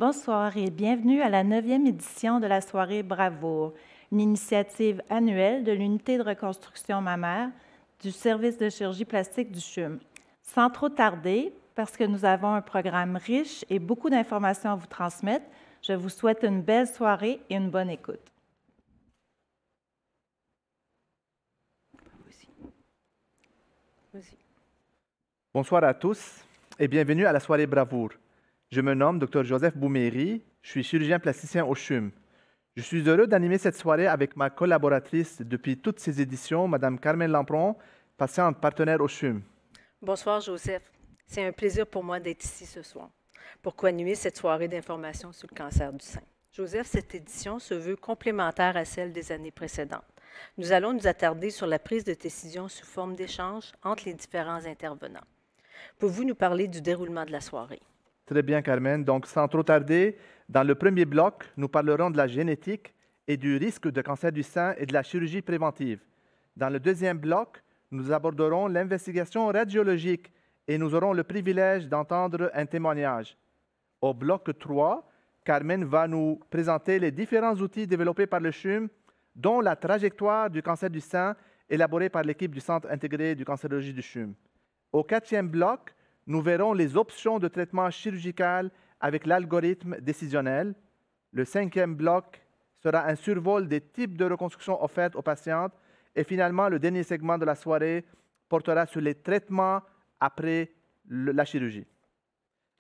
Bonsoir et bienvenue à la 9e édition de la soirée Bravoure, une initiative annuelle de l'unité de reconstruction mammaire du service de chirurgie plastique du CHUM. Sans trop tarder, parce que nous avons un programme riche et beaucoup d'informations à vous transmettre, je vous souhaite une belle soirée et une bonne écoute. Bonsoir à tous et bienvenue à la soirée Bravoure. Je me nomme Dr Joseph Bouméry, je suis chirurgien plasticien au CHUM. Je suis heureux d'animer cette soirée avec ma collaboratrice depuis toutes ces éditions, Mme Carmen Lampron, patiente partenaire au CHUM. Bonsoir Joseph, c'est un plaisir pour moi d'être ici ce soir pour co-animer cette soirée d'information sur le cancer du sein. Joseph, cette édition se veut complémentaire à celle des années précédentes. Nous allons nous attarder sur la prise de décision sous forme d'échange entre les différents intervenants. Pouvez-vous nous parler du déroulement de la soirée? Très bien, Carmen. Donc, sans trop tarder, dans le premier bloc, nous parlerons de la génétique et du risque de cancer du sein et de la chirurgie préventive. Dans le deuxième bloc, nous aborderons l'investigation radiologique et nous aurons le privilège d'entendre un témoignage. Au bloc 3, Carmen va nous présenter les différents outils développés par le CHUM, dont la trajectoire du cancer du sein élaborée par l'équipe du Centre intégré du cancérologie du CHUM. Au quatrième bloc, nous verrons les options de traitement chirurgical avec l'algorithme décisionnel. Le cinquième bloc sera un survol des types de reconstruction offertes aux patientes. Et finalement, le dernier segment de la soirée portera sur les traitements après la chirurgie.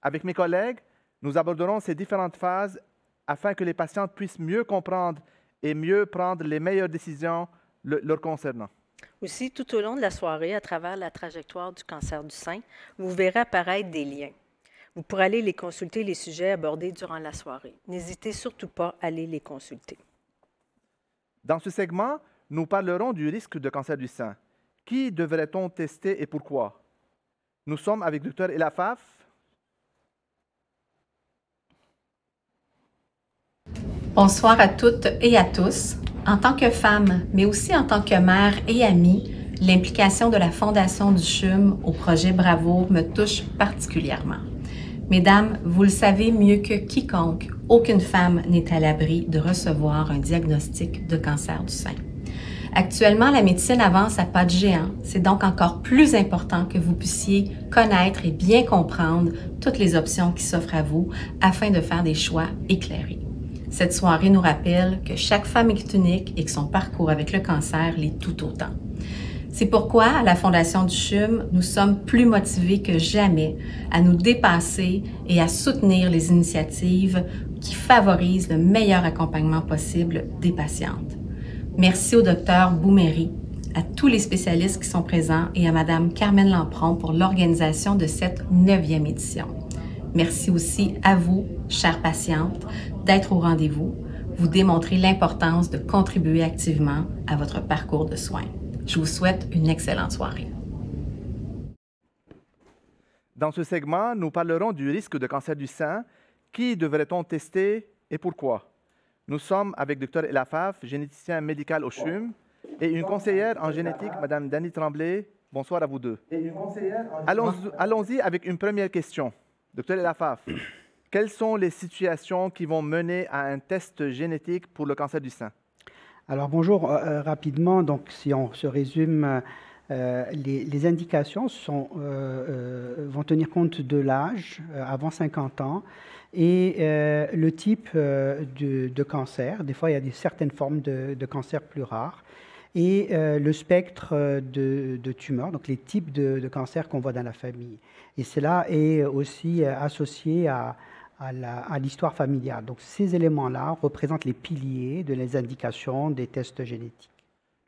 Avec mes collègues, nous aborderons ces différentes phases afin que les patientes puissent mieux comprendre et mieux prendre les meilleures décisions leur concernant. Aussi, tout au long de la soirée, à travers la trajectoire du cancer du sein, vous verrez apparaître des liens. Vous pourrez aller les consulter, les sujets abordés durant la soirée. N'hésitez surtout pas à aller les consulter. Dans ce segment, nous parlerons du risque de cancer du sein. Qui devrait-on tester et pourquoi? Nous sommes avec Dr Elafaf. Bonsoir à toutes et à tous. En tant que femme, mais aussi en tant que mère et amie, l'implication de la Fondation du CHUM au projet Bravoure me touche particulièrement. Mesdames, vous le savez mieux que quiconque, aucune femme n'est à l'abri de recevoir un diagnostic de cancer du sein. Actuellement, la médecine avance à pas de géant. C'est donc encore plus important que vous puissiez connaître et bien comprendre toutes les options qui s'offrent à vous afin de faire des choix éclairés. Cette soirée nous rappelle que chaque femme est unique et que son parcours avec le cancer l'est tout autant. C'est pourquoi, à la Fondation du CHUM, nous sommes plus motivés que jamais à nous dépasser et à soutenir les initiatives qui favorisent le meilleur accompagnement possible des patientes. Merci au Dr Bouméry, à tous les spécialistes qui sont présents et à Mme Carmen Lampron pour l'organisation de cette 9e édition. Merci aussi à vous, chères patientes, d'être au rendez-vous. Vous démontrez l'importance de contribuer activement à votre parcours de soins. Je vous souhaite une excellente soirée. Dans ce segment, nous parlerons du risque de cancer du sein. Qui devrait-on tester et pourquoi? Nous sommes avec Dr Elafaf, généticien médical au CHUM, et une conseillère en génétique, Mme Dany Tremblay. Bonsoir à vous deux. Allons-y avec une première question. Dr Elafaf, quelles sont les situations qui vont mener à un test génétique pour le cancer du sein? Alors bonjour, rapidement, donc si on se résume, les indications vont tenir compte de l'âge avant 50 ans et le type de cancer. Des fois, il y a certaines formes de cancer plus rares et le spectre de tumeurs, donc les types de cancers qu'on voit dans la famille. Et cela est aussi associé à l'histoire familiale. Donc ces éléments-là représentent les piliers de les indications des tests génétiques.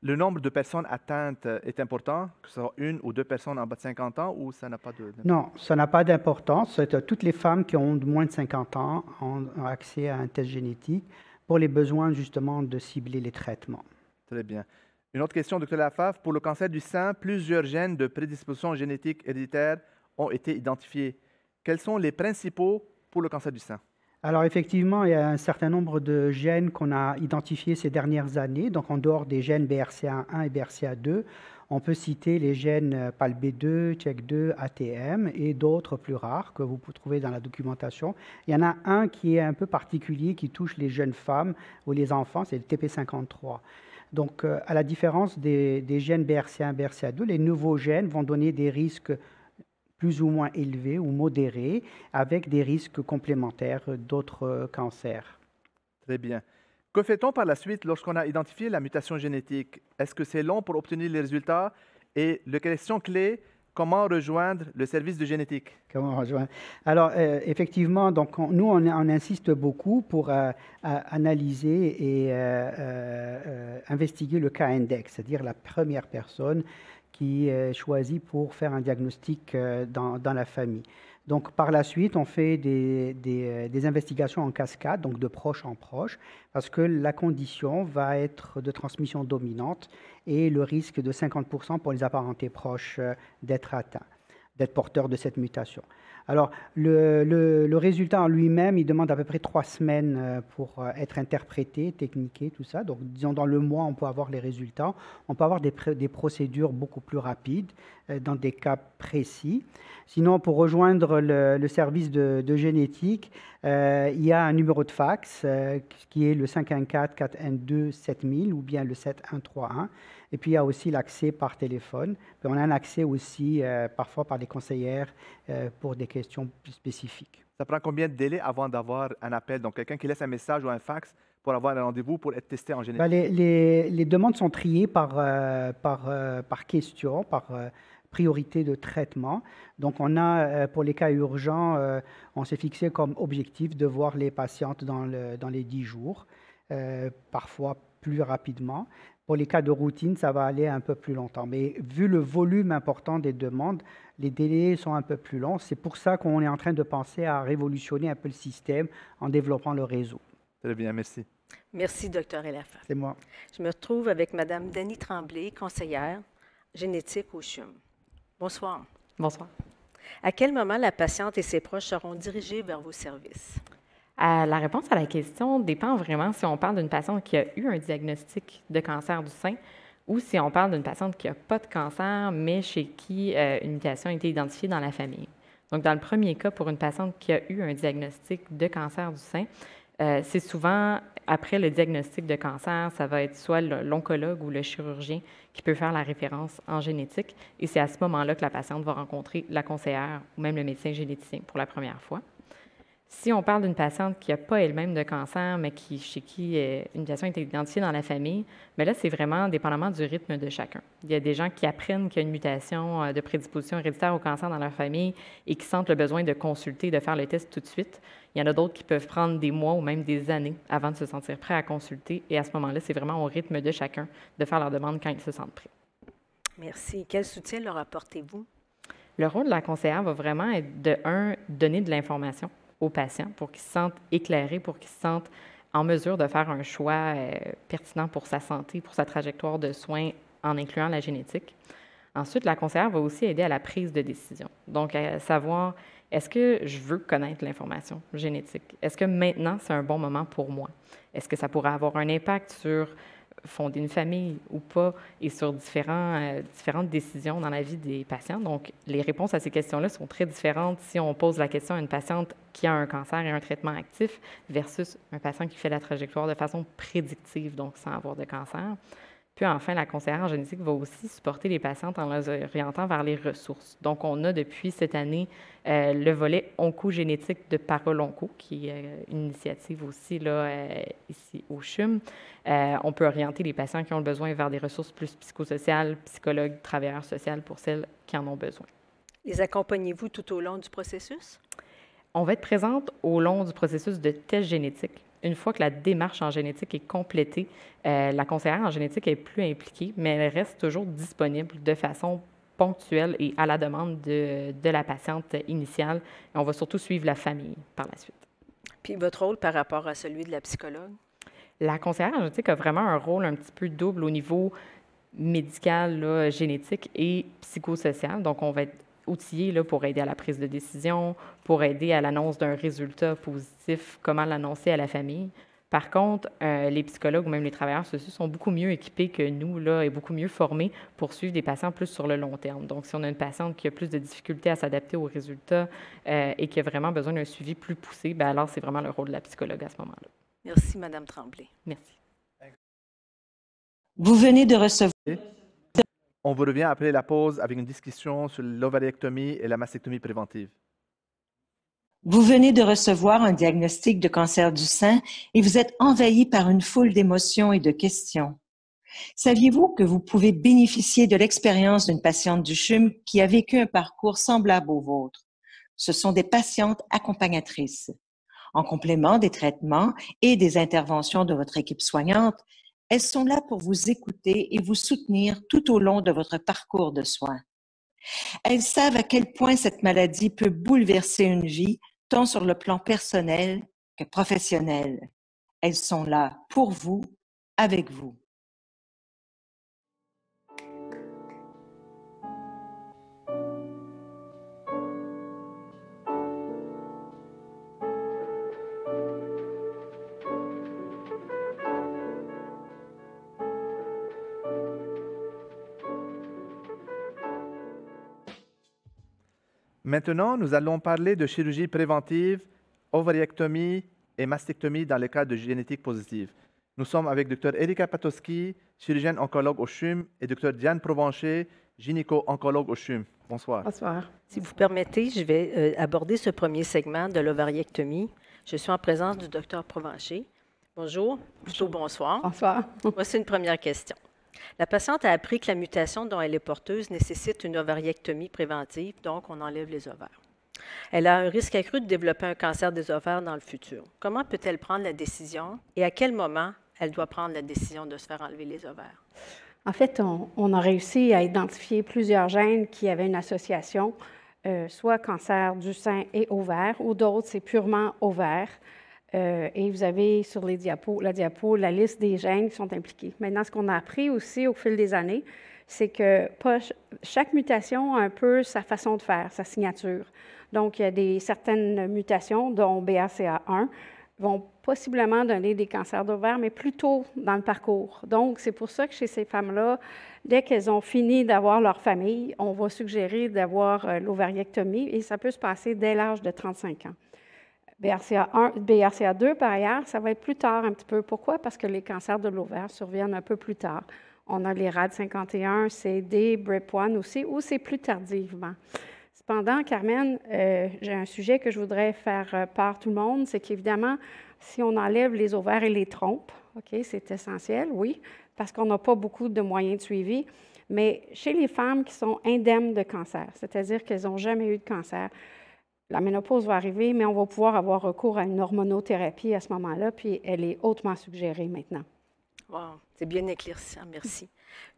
Le nombre de personnes atteintes est important, que ce soit une ou deux personnes en bas de 50 ans, ou ça n'a pas d'importance? Non, ça n'a pas d'importance. Toutes les femmes qui ont moins de 50 ans ont accès à un test génétique pour les besoins justement de cibler les traitements. Très bien. Une autre question, Dr Elafaf. Pour le cancer du sein, plusieurs gènes de prédisposition génétique héréditaire ont été identifiés. Quels sont les principaux pour le cancer du sein? Alors effectivement, il y a un certain nombre de gènes qu'on a identifiés ces dernières années. Donc en dehors des gènes BRCA1 et BRCA2, on peut citer les gènes PALB2, CHEK2, ATM et d'autres plus rares que vous pouvez trouver dans la documentation. Il y en a un qui est un peu particulier, qui touche les jeunes femmes ou les enfants, c'est le TP53. Donc à la différence des gènes BRCA1 et BRCA2, les nouveaux gènes vont donner des risques plus ou moins élevés ou modérés, avec des risques complémentaires d'autres cancers. Très bien. Que fait-on par la suite lorsqu'on a identifié la mutation génétique? Est-ce que c'est long pour obtenir les résultats? Et la question clé, comment rejoindre le service de génétique? Comment rejoindre? Alors, effectivement, donc nous, on insiste beaucoup pour analyser et investiguer le cas index, c'est-à-dire la première personne qui est choisie pour faire un diagnostic dans la famille. Donc, par la suite, on fait des investigations en cascade, donc de proche en proche, parce que la condition va être de transmission dominante et le risque de 50% pour les apparentés proches d'être atteints, d'être porteurs de cette mutation. Alors, le résultat en lui-même, il demande à peu près 3 semaines pour être interprété, techniqué, tout ça. Donc, disons, dans le mois, on peut avoir les résultats. On peut avoir des procédures beaucoup plus rapides dans des cas précis. Sinon, pour rejoindre le service de génétique, il y a un numéro de fax qui est le 514-412-7000 ou bien le 7131. Et puis, il y a aussi l'accès par téléphone. Puis, on a un accès aussi parfois par les conseillères pour des questions plus spécifiques. Ça prend combien de délai avant d'avoir un appel? Donc, quelqu'un qui laisse un message ou un fax pour avoir un rendez-vous pour être testé en génétique? Les demandes sont triées par question, par priorité de traitement. Donc, on a, pour les cas urgents, on s'est fixé comme objectif de voir les patientes dans les 10 jours, parfois plus rapidement. Pour les cas de routine, ça va aller un peu plus longtemps. Mais vu le volume important des demandes, les délais sont un peu plus longs. C'est pour ça qu'on est en train de penser à révolutionner un peu le système en développant le réseau. Très bien, merci. Merci, Dr. Elafa. C'est moi. Je me retrouve avec Mme Dany Tremblay, conseillère génétique au CHUM. Bonsoir. Bonsoir. À quel moment la patiente et ses proches seront dirigés vers vos services? La réponse à la question dépend vraiment si on parle d'une patiente qui a eu un diagnostic de cancer du sein ou si on parle d'une patiente qui n'a pas de cancer, mais chez qui une mutation a été identifiée dans la famille. Donc, dans le premier cas, pour une patiente qui a eu un diagnostic de cancer du sein, c'est souvent, après le diagnostic de cancer, ça va être soit l'oncologue ou le chirurgien qui peut faire la référence en génétique, et c'est à ce moment-là que la patiente va rencontrer la conseillère ou même le médecin généticien pour la première fois. Si on parle d'une patiente qui n'a pas elle-même de cancer, mais chez qui une mutation a été identifiée dans la famille, mais là, c'est vraiment dépendamment du rythme de chacun. Il y a des gens qui apprennent qu'il y a une mutation de prédisposition héréditaire au cancer dans leur famille et qui sentent le besoin de consulter, de faire le test tout de suite. Il y en a d'autres qui peuvent prendre des mois ou même des années avant de se sentir prêts à consulter. Et à ce moment-là, c'est vraiment au rythme de chacun de faire leur demande quand ils se sentent prêts. Merci. Quel soutien leur apportez-vous? Le rôle de la conseillère va vraiment être de, donner de l'information aux patients pour qu'ils se sentent éclairés, pour qu'ils se sentent en mesure de faire un choix pertinent pour sa santé, pour sa trajectoire de soins, en incluant la génétique. Ensuite, la conseillère va aussi aider à la prise de décision. Donc, à savoir, est-ce que je veux connaître l'information génétique? Est-ce que maintenant, c'est un bon moment pour moi? Est-ce que ça pourrait avoir un impact sur fonder une famille ou pas et sur différentes décisions dans la vie des patients? Donc, les réponses à ces questions-là sont très différentes si on pose la question à une patiente qui a un cancer et un traitement actif versus un patient qui fait la trajectoire de façon prédictive, donc sans avoir de cancer. Puis enfin, la conseillère en génétique va aussi supporter les patientes en les orientant vers les ressources. Donc, on a depuis cette année le volet oncogénétique de Parole Onco, qui est une initiative aussi là, ici au CHUM. On peut orienter les patients qui ont le besoin vers des ressources plus psychosociales, psychologues, travailleurs sociaux pour celles qui en ont besoin. Les accompagnez-vous tout au long du processus? On va être présente au long du processus de test génétique. Une fois que la démarche en génétique est complétée, la conseillère en génétique est plus impliquée, mais elle reste toujours disponible de façon ponctuelle et à la demande de la patiente initiale. Et on va surtout suivre la famille par la suite. Puis votre rôle par rapport à celui de la psychologue? La conseillère en génétique a vraiment un rôle un petit peu double au niveau médical, là, génétique et psychosocial. Donc, on va être outillés là, pour aider à la prise de décision, pour aider à l'annonce d'un résultat positif, comment l'annoncer à la famille. Par contre, les psychologues ou même les travailleurs sociaux sont beaucoup mieux équipés que nous là, et beaucoup mieux formés pour suivre des patients plus sur le long terme. Donc, si on a une patiente qui a plus de difficultés à s'adapter aux résultats et qui a vraiment besoin d'un suivi plus poussé, bien alors c'est vraiment le rôle de la psychologue à ce moment-là. Merci, Mme Tremblay. Merci. Vous venez de recevoir... On vous revient après la pause avec une discussion sur l'ovariectomie et la mastectomie préventive. Vous venez de recevoir un diagnostic de cancer du sein et vous êtes envahi par une foule d'émotions et de questions. Saviez-vous que vous pouvez bénéficier de l'expérience d'une patiente du CHUM qui a vécu un parcours semblable au vôtre? Ce sont des patientes accompagnatrices. En complément des traitements et des interventions de votre équipe soignante, elles sont là pour vous écouter et vous soutenir tout au long de votre parcours de soins. Elles savent à quel point cette maladie peut bouleverser une vie, tant sur le plan personnel que professionnel. Elles sont là pour vous, avec vous. Maintenant, nous allons parler de chirurgie préventive, ovariectomie et mastectomie dans le cas de génétique positive. Nous sommes avec Dr Erika Patoski, chirurgienne oncologue au CHUM, et Dr Diane Provencher, gynéco-oncologue au CHUM. Bonsoir. Bonsoir. Si vous permettez, je vais aborder ce premier segment de l'ovariectomie. Je suis en présence du Dr Provencher. Bonjour, plutôt bonsoir. Bonsoir. Voici une première question. La patiente a appris que la mutation dont elle est porteuse nécessite une ovariectomie préventive, donc on enlève les ovaires. Elle a un risque accru de développer un cancer des ovaires dans le futur. Comment peut-elle prendre la décision et à quel moment elle doit prendre la décision de se faire enlever les ovaires? En fait, on a réussi à identifier plusieurs gènes qui avaient une association, soit cancer du sein et ovaire, ou d'autres, c'est purement ovaire. Et vous avez sur la diapo la liste des gènes qui sont impliqués. Maintenant, ce qu'on a appris aussi au fil des années, c'est que chaque mutation a un peu sa façon de faire, sa signature. Donc, il y a certaines mutations, dont BRCA1, vont possiblement donner des cancers d'ovaire, mais plus tôt dans le parcours. Donc, c'est pour ça que chez ces femmes-là, dès qu'elles ont fini d'avoir leur famille, on va suggérer d'avoir l'ovariectomie et ça peut se passer dès l'âge de 35 ans. BRCA2, par ailleurs, ça va être plus tard un petit peu. Pourquoi? Parce que les cancers de l'ovaire surviennent un peu plus tard. On a les RAD51, CD, BRIP1 aussi, ou c'est plus tardivement. Cependant, Carmen, j'ai un sujet que je voudrais faire part à tout le monde, c'est qu'évidemment, si on enlève les ovaires et les trompes, OK, c'est essentiel, oui, parce qu'on n'a pas beaucoup de moyens de suivi, mais chez les femmes qui sont indemnes de cancer, c'est-à-dire qu'elles n'ont jamais eu de cancer, la ménopause va arriver, mais on va pouvoir avoir recours à une hormonothérapie à ce moment-là, puis elle est hautement suggérée maintenant. Wow, c'est bien éclaircissant, merci.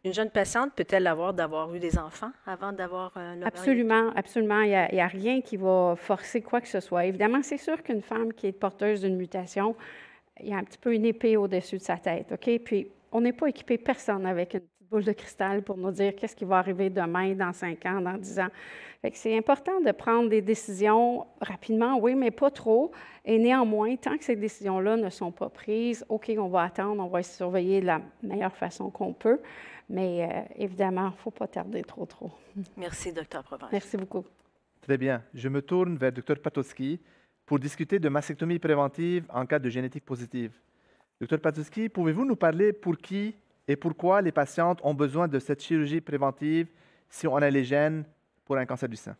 Une jeune patiente peut-elle d'avoir eu des enfants avant d'avoir l'ovariectomie? Absolument, absolument. Il n'y a rien qui va forcer quoi que ce soit. Évidemment, c'est sûr qu'une femme qui est porteuse d'une mutation, il y a un petit peu une épée au-dessus de sa tête, OK? Puis, on n'est pas équipé personne avec une petite boule de cristal pour nous dire qu'est-ce qui va arriver demain, dans 5 ans, dans 10 ans. Fait que c'est important de prendre des décisions rapidement, oui, mais pas trop. Et néanmoins, tant que ces décisions-là ne sont pas prises, OK, on va attendre, on va surveiller de la meilleure façon qu'on peut. Mais évidemment, il ne faut pas tarder trop. Merci, Dr Provencher. Merci beaucoup. Très bien. Je me tourne vers Dr Patoski pour discuter de mastectomie préventive en cas de génétique positive. Dr Patoski, pouvez-vous nous parler pour qui et pourquoi les patientes ont besoin de cette chirurgie préventive si on a les gènes pour un cancer du sein?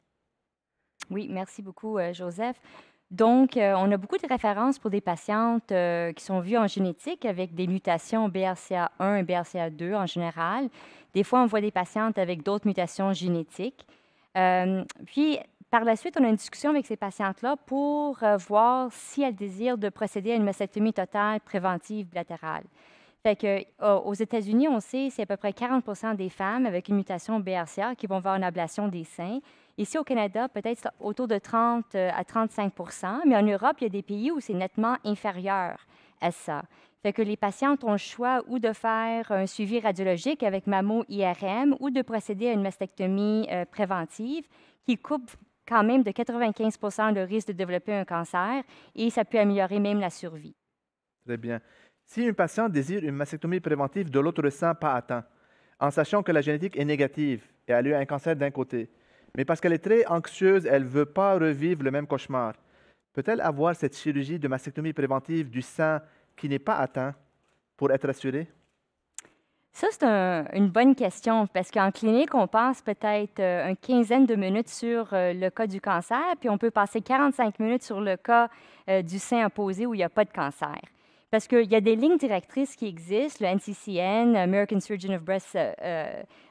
Oui, merci beaucoup, Joseph. Donc, on a beaucoup de références pour des patientes qui sont vues en génétique avec des mutations BRCA1 et BRCA2 en général. Des fois, on voit des patientes avec d'autres mutations génétiques. Puis, par la suite, on a une discussion avec ces patientes-là pour voir si elles désirent de procéder à une mastectomie totale préventive bilatérale. Fait que, aux États-Unis, on sait que c'est à peu près 40% des femmes avec une mutation BRCA qui vont avoir une ablation des seins. Ici, au Canada, peut-être autour de 30 à 35 %, mais en Europe, il y a des pays où c'est nettement inférieur à ça. Fait que les patientes ont le choix ou de faire un suivi radiologique avec mammo-IRM ou de procéder à une mastectomie préventive qui coupe quand même de 95 % le risque de développer un cancer et ça peut améliorer même la survie. Très bien. Si une patiente désire une mastectomie préventive de l'autre sein pas atteint, en sachant que la génétique est négative et elle a eu un cancer d'un côté, mais parce qu'elle est très anxieuse, elle ne veut pas revivre le même cauchemar, peut-elle avoir cette chirurgie de mastectomie préventive du sein qui n'est pas atteint pour être assurée? Ça, c'est une bonne question parce qu'en clinique, on passe peut-être une quinzaine de minutes sur le cas du cancer, puis on peut passer 45 minutes sur le cas du sein opposé où il n'y a pas de cancer. Parce qu'il y a des lignes directrices qui existent, le NCCN, American Surgeon of Breast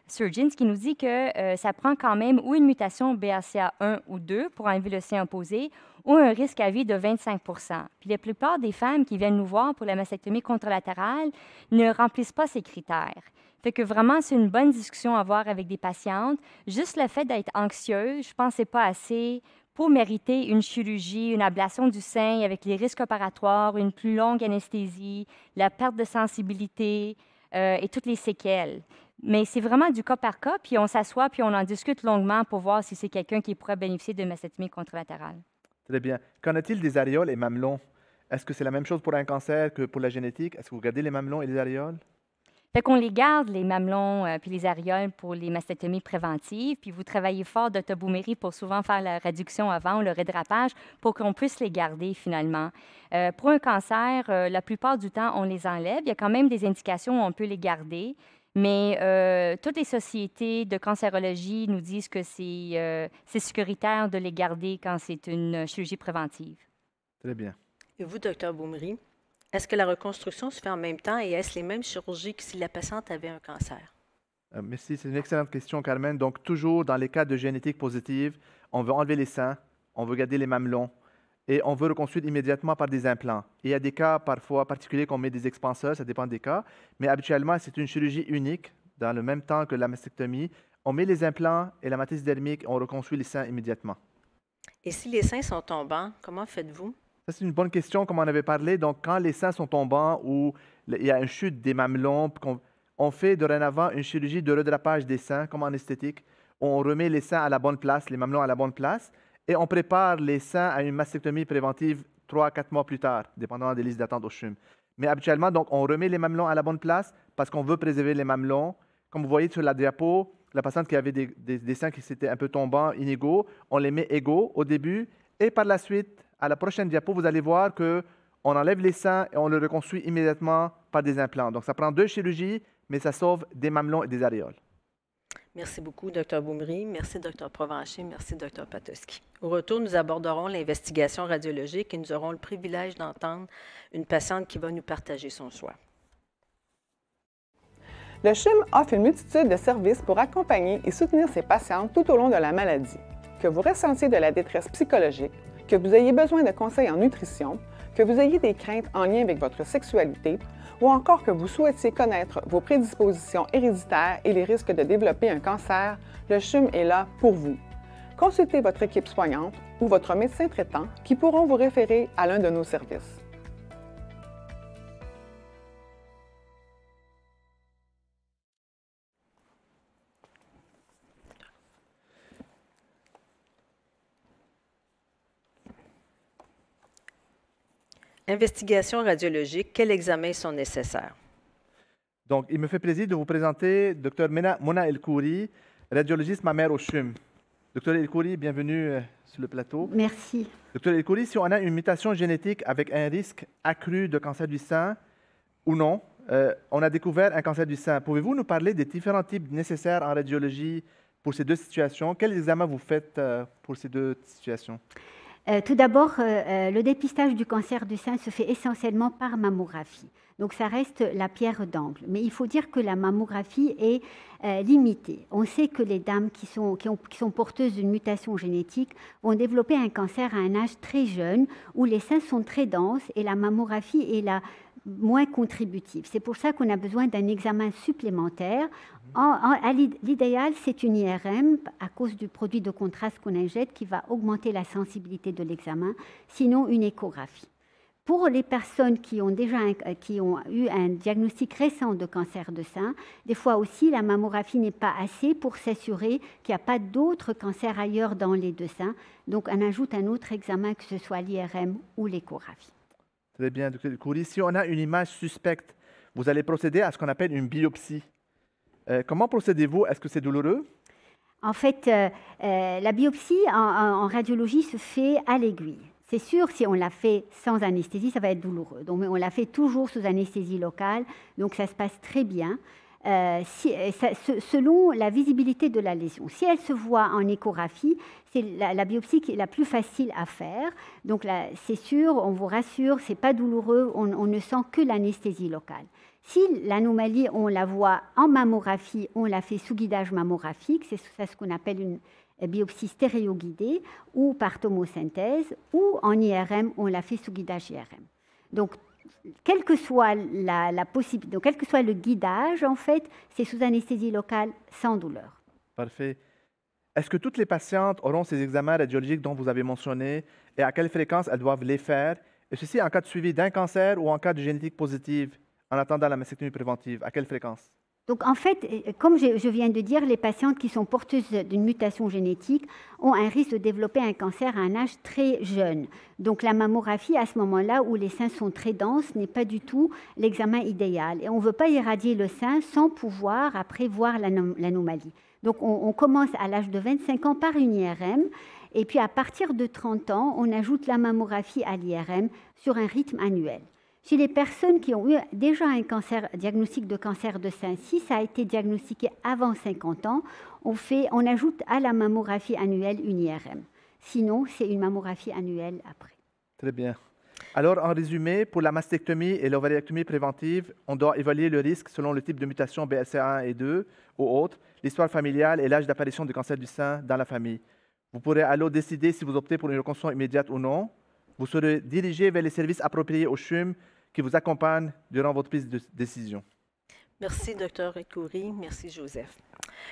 Surgeons, qui nous dit que ça prend quand même ou une mutation BRCA1 ou 2 pour enlever le sein opposé, ou un risque à vie de 25 %. Puis la plupart des femmes qui viennent nous voir pour la mastectomie contralatérale ne remplissent pas ces critères. Fait que vraiment, c'est une bonne discussion à avoir avec des patientes. Juste le fait d'être anxieuse, je pense que ce n'est pas assez pour mériter une chirurgie, une ablation du sein avec les risques opératoires, une plus longue anesthésie, la perte de sensibilité et toutes les séquelles. Mais c'est vraiment du cas par cas, puis on s'assoit, puis on en discute longuement pour voir si c'est quelqu'un qui pourrait bénéficier de mastectomie contralatérale. Très bien. Qu'en est-il des aréoles et mamelons? Est-ce que c'est la même chose pour un cancer que pour la génétique? Est-ce que vous gardez les mamelons et les aréoles? Fait qu'on les garde, les mamelons puis les aréoles pour les mastectomies préventives, puis vous travaillez fort, Dr. Boumeri, pour souvent faire la réduction avant ou le redrapage pour qu'on puisse les garder finalement. Pour un cancer, la plupart du temps, on les enlève. Il y a quand même des indications où on peut les garder, mais toutes les sociétés de cancérologie nous disent que c'est sécuritaire de les garder quand c'est une chirurgie préventive. Très bien. Et vous, Dr. Boumeri, est-ce que la reconstruction se fait en même temps et est-ce les mêmes chirurgies que si la patiente avait un cancer? Merci, c'est une excellente question, Carmen. Donc, toujours dans les cas de génétique positive, on veut enlever les seins, on veut garder les mamelons et on veut reconstruire immédiatement par des implants. Et il y a des cas parfois particuliers qu'on met des expanseurs, ça dépend des cas, mais habituellement, c'est une chirurgie unique dans le même temps que la mastectomie. On met les implants et la matrice dermique, on reconstruit les seins immédiatement. Et si les seins sont tombants, comment faites-vous? Ça, c'est une bonne question, comme on avait parlé. Donc, quand les seins sont tombants ou il y a une chute des mamelons, on fait dorénavant une chirurgie de redrapage des seins, comme en esthétique. On remet les seins à la bonne place, les mamelons à la bonne place, et on prépare les seins à une mastectomie préventive 3 à 4 mois plus tard, dépendant des listes d'attente au CHUM. Mais habituellement, donc, on remet les mamelons à la bonne place parce qu'on veut préserver les mamelons. Comme vous voyez sur la diapo, la patiente qui avait des seins qui étaient un peu tombants, inégaux, on les met égaux au début, et par la suite, à la prochaine diapo, vous allez voir qu'on enlève les seins et on le reconstruit immédiatement par des implants. Donc, ça prend 2 chirurgies, mais ça sauve des mamelons et des aréoles. Merci beaucoup, Dr. Boumeri. Merci, Dr. Provencher. Merci, Dr. Patoski. Au retour, nous aborderons l'investigation radiologique et nous aurons le privilège d'entendre une patiente qui va nous partager son choix. Le CHUM offre une multitude de services pour accompagner et soutenir ses patientes tout au long de la maladie. Que vous ressentiez de la détresse psychologique, que vous ayez besoin de conseils en nutrition, que vous ayez des craintes en lien avec votre sexualité ou encore que vous souhaitiez connaître vos prédispositions héréditaires et les risques de développer un cancer, le CHUM est là pour vous. Consultez votre équipe soignante ou votre médecin traitant qui pourront vous référer à l'un de nos services. Investigation radiologique, quels examens sont nécessaires? Donc, il me fait plaisir de vous présenter Dr. Mona El-Khouri, radiologiste mammaire au CHUM. Dr. El-Khouri, bienvenue sur le plateau. Merci. Dr. El-Khouri, si on a une mutation génétique avec un risque accru de cancer du sein ou non, on a découvert un cancer du sein. Pouvez-vous nous parler des différents types nécessaires en radiologie pour ces 2 situations? Quels examens vous faites pour ces 2 situations? Tout d'abord, le dépistage du cancer du sein se fait essentiellement par mammographie. Donc, ça reste la pierre d'angle. Mais il faut dire que la mammographie est limitée. On sait que les dames qui sont porteuses d'une mutation génétique vont développer un cancer à un âge très jeune, où les seins sont très denses et la mammographie est la moins contributive. C'est pour ça qu'on a besoin d'un examen supplémentaire. À l'idéal, c'est une IRM à cause du produit de contraste qu'on injecte qui va augmenter la sensibilité de l'examen, sinon une échographie. Pour les personnes qui ont eu un diagnostic récent de cancer de sein, des fois aussi la mammographie n'est pas assez pour s'assurer qu'il n'y a pas d'autres cancers ailleurs dans les deux seins. Donc on ajoute un autre examen, que ce soit l'IRM ou l'échographie. Très bien, Dr. Khoury. Si on a une image suspecte, vous allez procéder à ce qu'on appelle une biopsie. Comment procédez-vous? Est-ce que c'est douloureux? En fait, la biopsie en radiologie se fait à l'aiguille. C'est sûr, si on la fait sans anesthésie, ça va être douloureux. Donc, on la fait toujours sous anesthésie locale, donc ça se passe très bien, selon la visibilité de la lésion. Si elle se voit en échographie, c'est la biopsie qui est la plus facile à faire. Donc, c'est sûr, on vous rassure, c'est pas douloureux, on ne sent que l'anesthésie locale. Si l'anomalie, on la voit en mammographie, on la fait sous guidage mammographique, c'est ce qu'on appelle une biopsie stéréoguidée ou par tomosynthèse, ou en IRM, on la fait sous guidage IRM. Donc, quel que soit donc, quel que soit le guidage, en fait, c'est sous anesthésie locale sans douleur. Parfait. Est-ce que toutes les patientes auront ces examens radiologiques dont vous avez mentionné et à quelle fréquence elles doivent les faire? Et ceci en cas de suivi d'un cancer ou en cas de génétique positive en attendant la mastectomie préventive? À quelle fréquence? Donc, en fait, comme je viens de dire, les patientes qui sont porteuses d'une mutation génétique ont un risque de développer un cancer à un âge très jeune. Donc, la mammographie, à ce moment-là, où les seins sont très denses, n'est pas du tout l'examen idéal. Et on ne veut pas irradier le sein sans pouvoir, après, voir l'anomalie. Donc, on commence à l'âge de 25 ans par une IRM. Et puis, à partir de 30 ans, on ajoute la mammographie à l'IRM sur un rythme annuel. Chez les personnes qui ont eu déjà un diagnostic de cancer de sein, si ça a été diagnostiqué avant 50 ans, on ajoute à la mammographie annuelle une IRM. Sinon, c'est une mammographie annuelle après. Très bien. Alors, en résumé, pour la mastectomie et l'ovariectomie préventive, on doit évaluer le risque selon le type de mutation BRCA1 et 2 ou autre, l'histoire familiale et l'âge d'apparition du cancer du sein dans la famille. Vous pourrez alors décider si vous optez pour une reconstruction immédiate ou non. Vous serez dirigé vers les services appropriés au CHUM qui vous accompagnent durant votre prise de décision. Merci, Dr. Khoury. Merci, Joseph,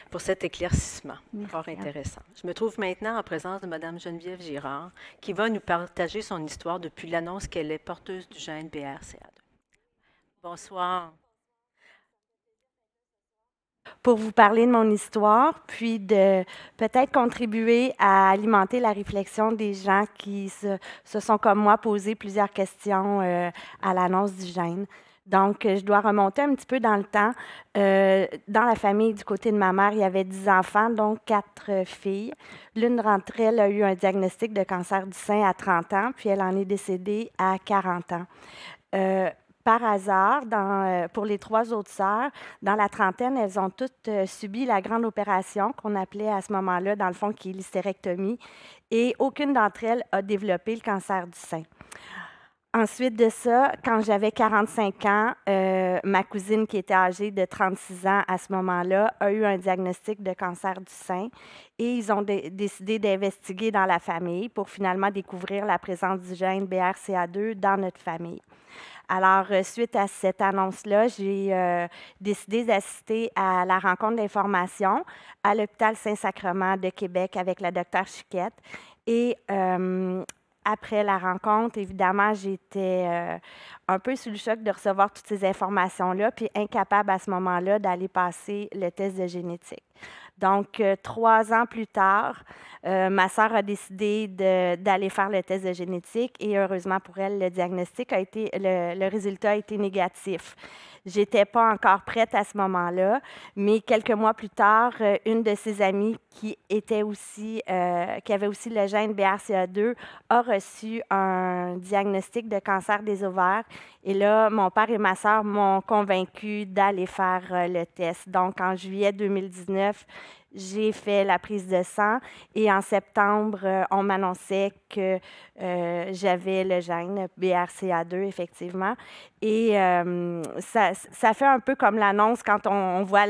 pour cet éclaircissement fort intéressant. Je me trouve maintenant en présence de Mme Geneviève Girard, qui va nous partager son histoire depuis l'annonce qu'elle est porteuse du gène BRCA2. Bonsoir. Pour vous parler de mon histoire, puis de peut-être contribuer à alimenter la réflexion des gens qui se sont, comme moi, posé plusieurs questions à l'annonce du gène. Donc, je dois remonter un petit peu dans le temps. Dans la famille du côté de ma mère, il y avait 10 enfants, donc 4 filles. L'une d'entre elles a eu un diagnostic de cancer du sein à 30 ans, puis elle en est décédée à 40 ans. Par hasard, pour les 3 autres sœurs, dans la trentaine, elles ont toutes subi la grande opération qu'on appelait à ce moment-là, dans le fond, qui est l'hystérectomie, et aucune d'entre elles a développé le cancer du sein. Ensuite de ça, quand j'avais 45 ans, ma cousine, qui était âgée de 36 ans à ce moment-là, a eu un diagnostic de cancer du sein et ils ont décidé d'investiguer dans la famille pour finalement découvrir la présence du gène BRCA2 dans notre famille. Alors, suite à cette annonce-là, j'ai décidé d'assister à la rencontre d'information à l'hôpital Saint-Sacrement de Québec avec la docteure Chiquette. Et après la rencontre, évidemment, j'étais un peu sous le choc de recevoir toutes ces informations-là, puis incapable à ce moment-là d'aller passer le test de génétique. Donc, 3 ans plus tard, ma sœur a décidé d'aller faire le test de génétique et heureusement pour elle, le résultat a été négatif. J'étais pas encore prête à ce moment-là, mais quelques mois plus tard, une de ses amies qui avait aussi le gène BRCA2 a reçu un diagnostic de cancer des ovaires. Et là, mon père et ma sœur m'ont convaincue d'aller faire le test. Donc, en juillet 2019, j'ai fait la prise de sang et en septembre, on m'annonçait que j'avais le gène BRCA2, effectivement. Et ça fait un peu comme l'annonce quand on voit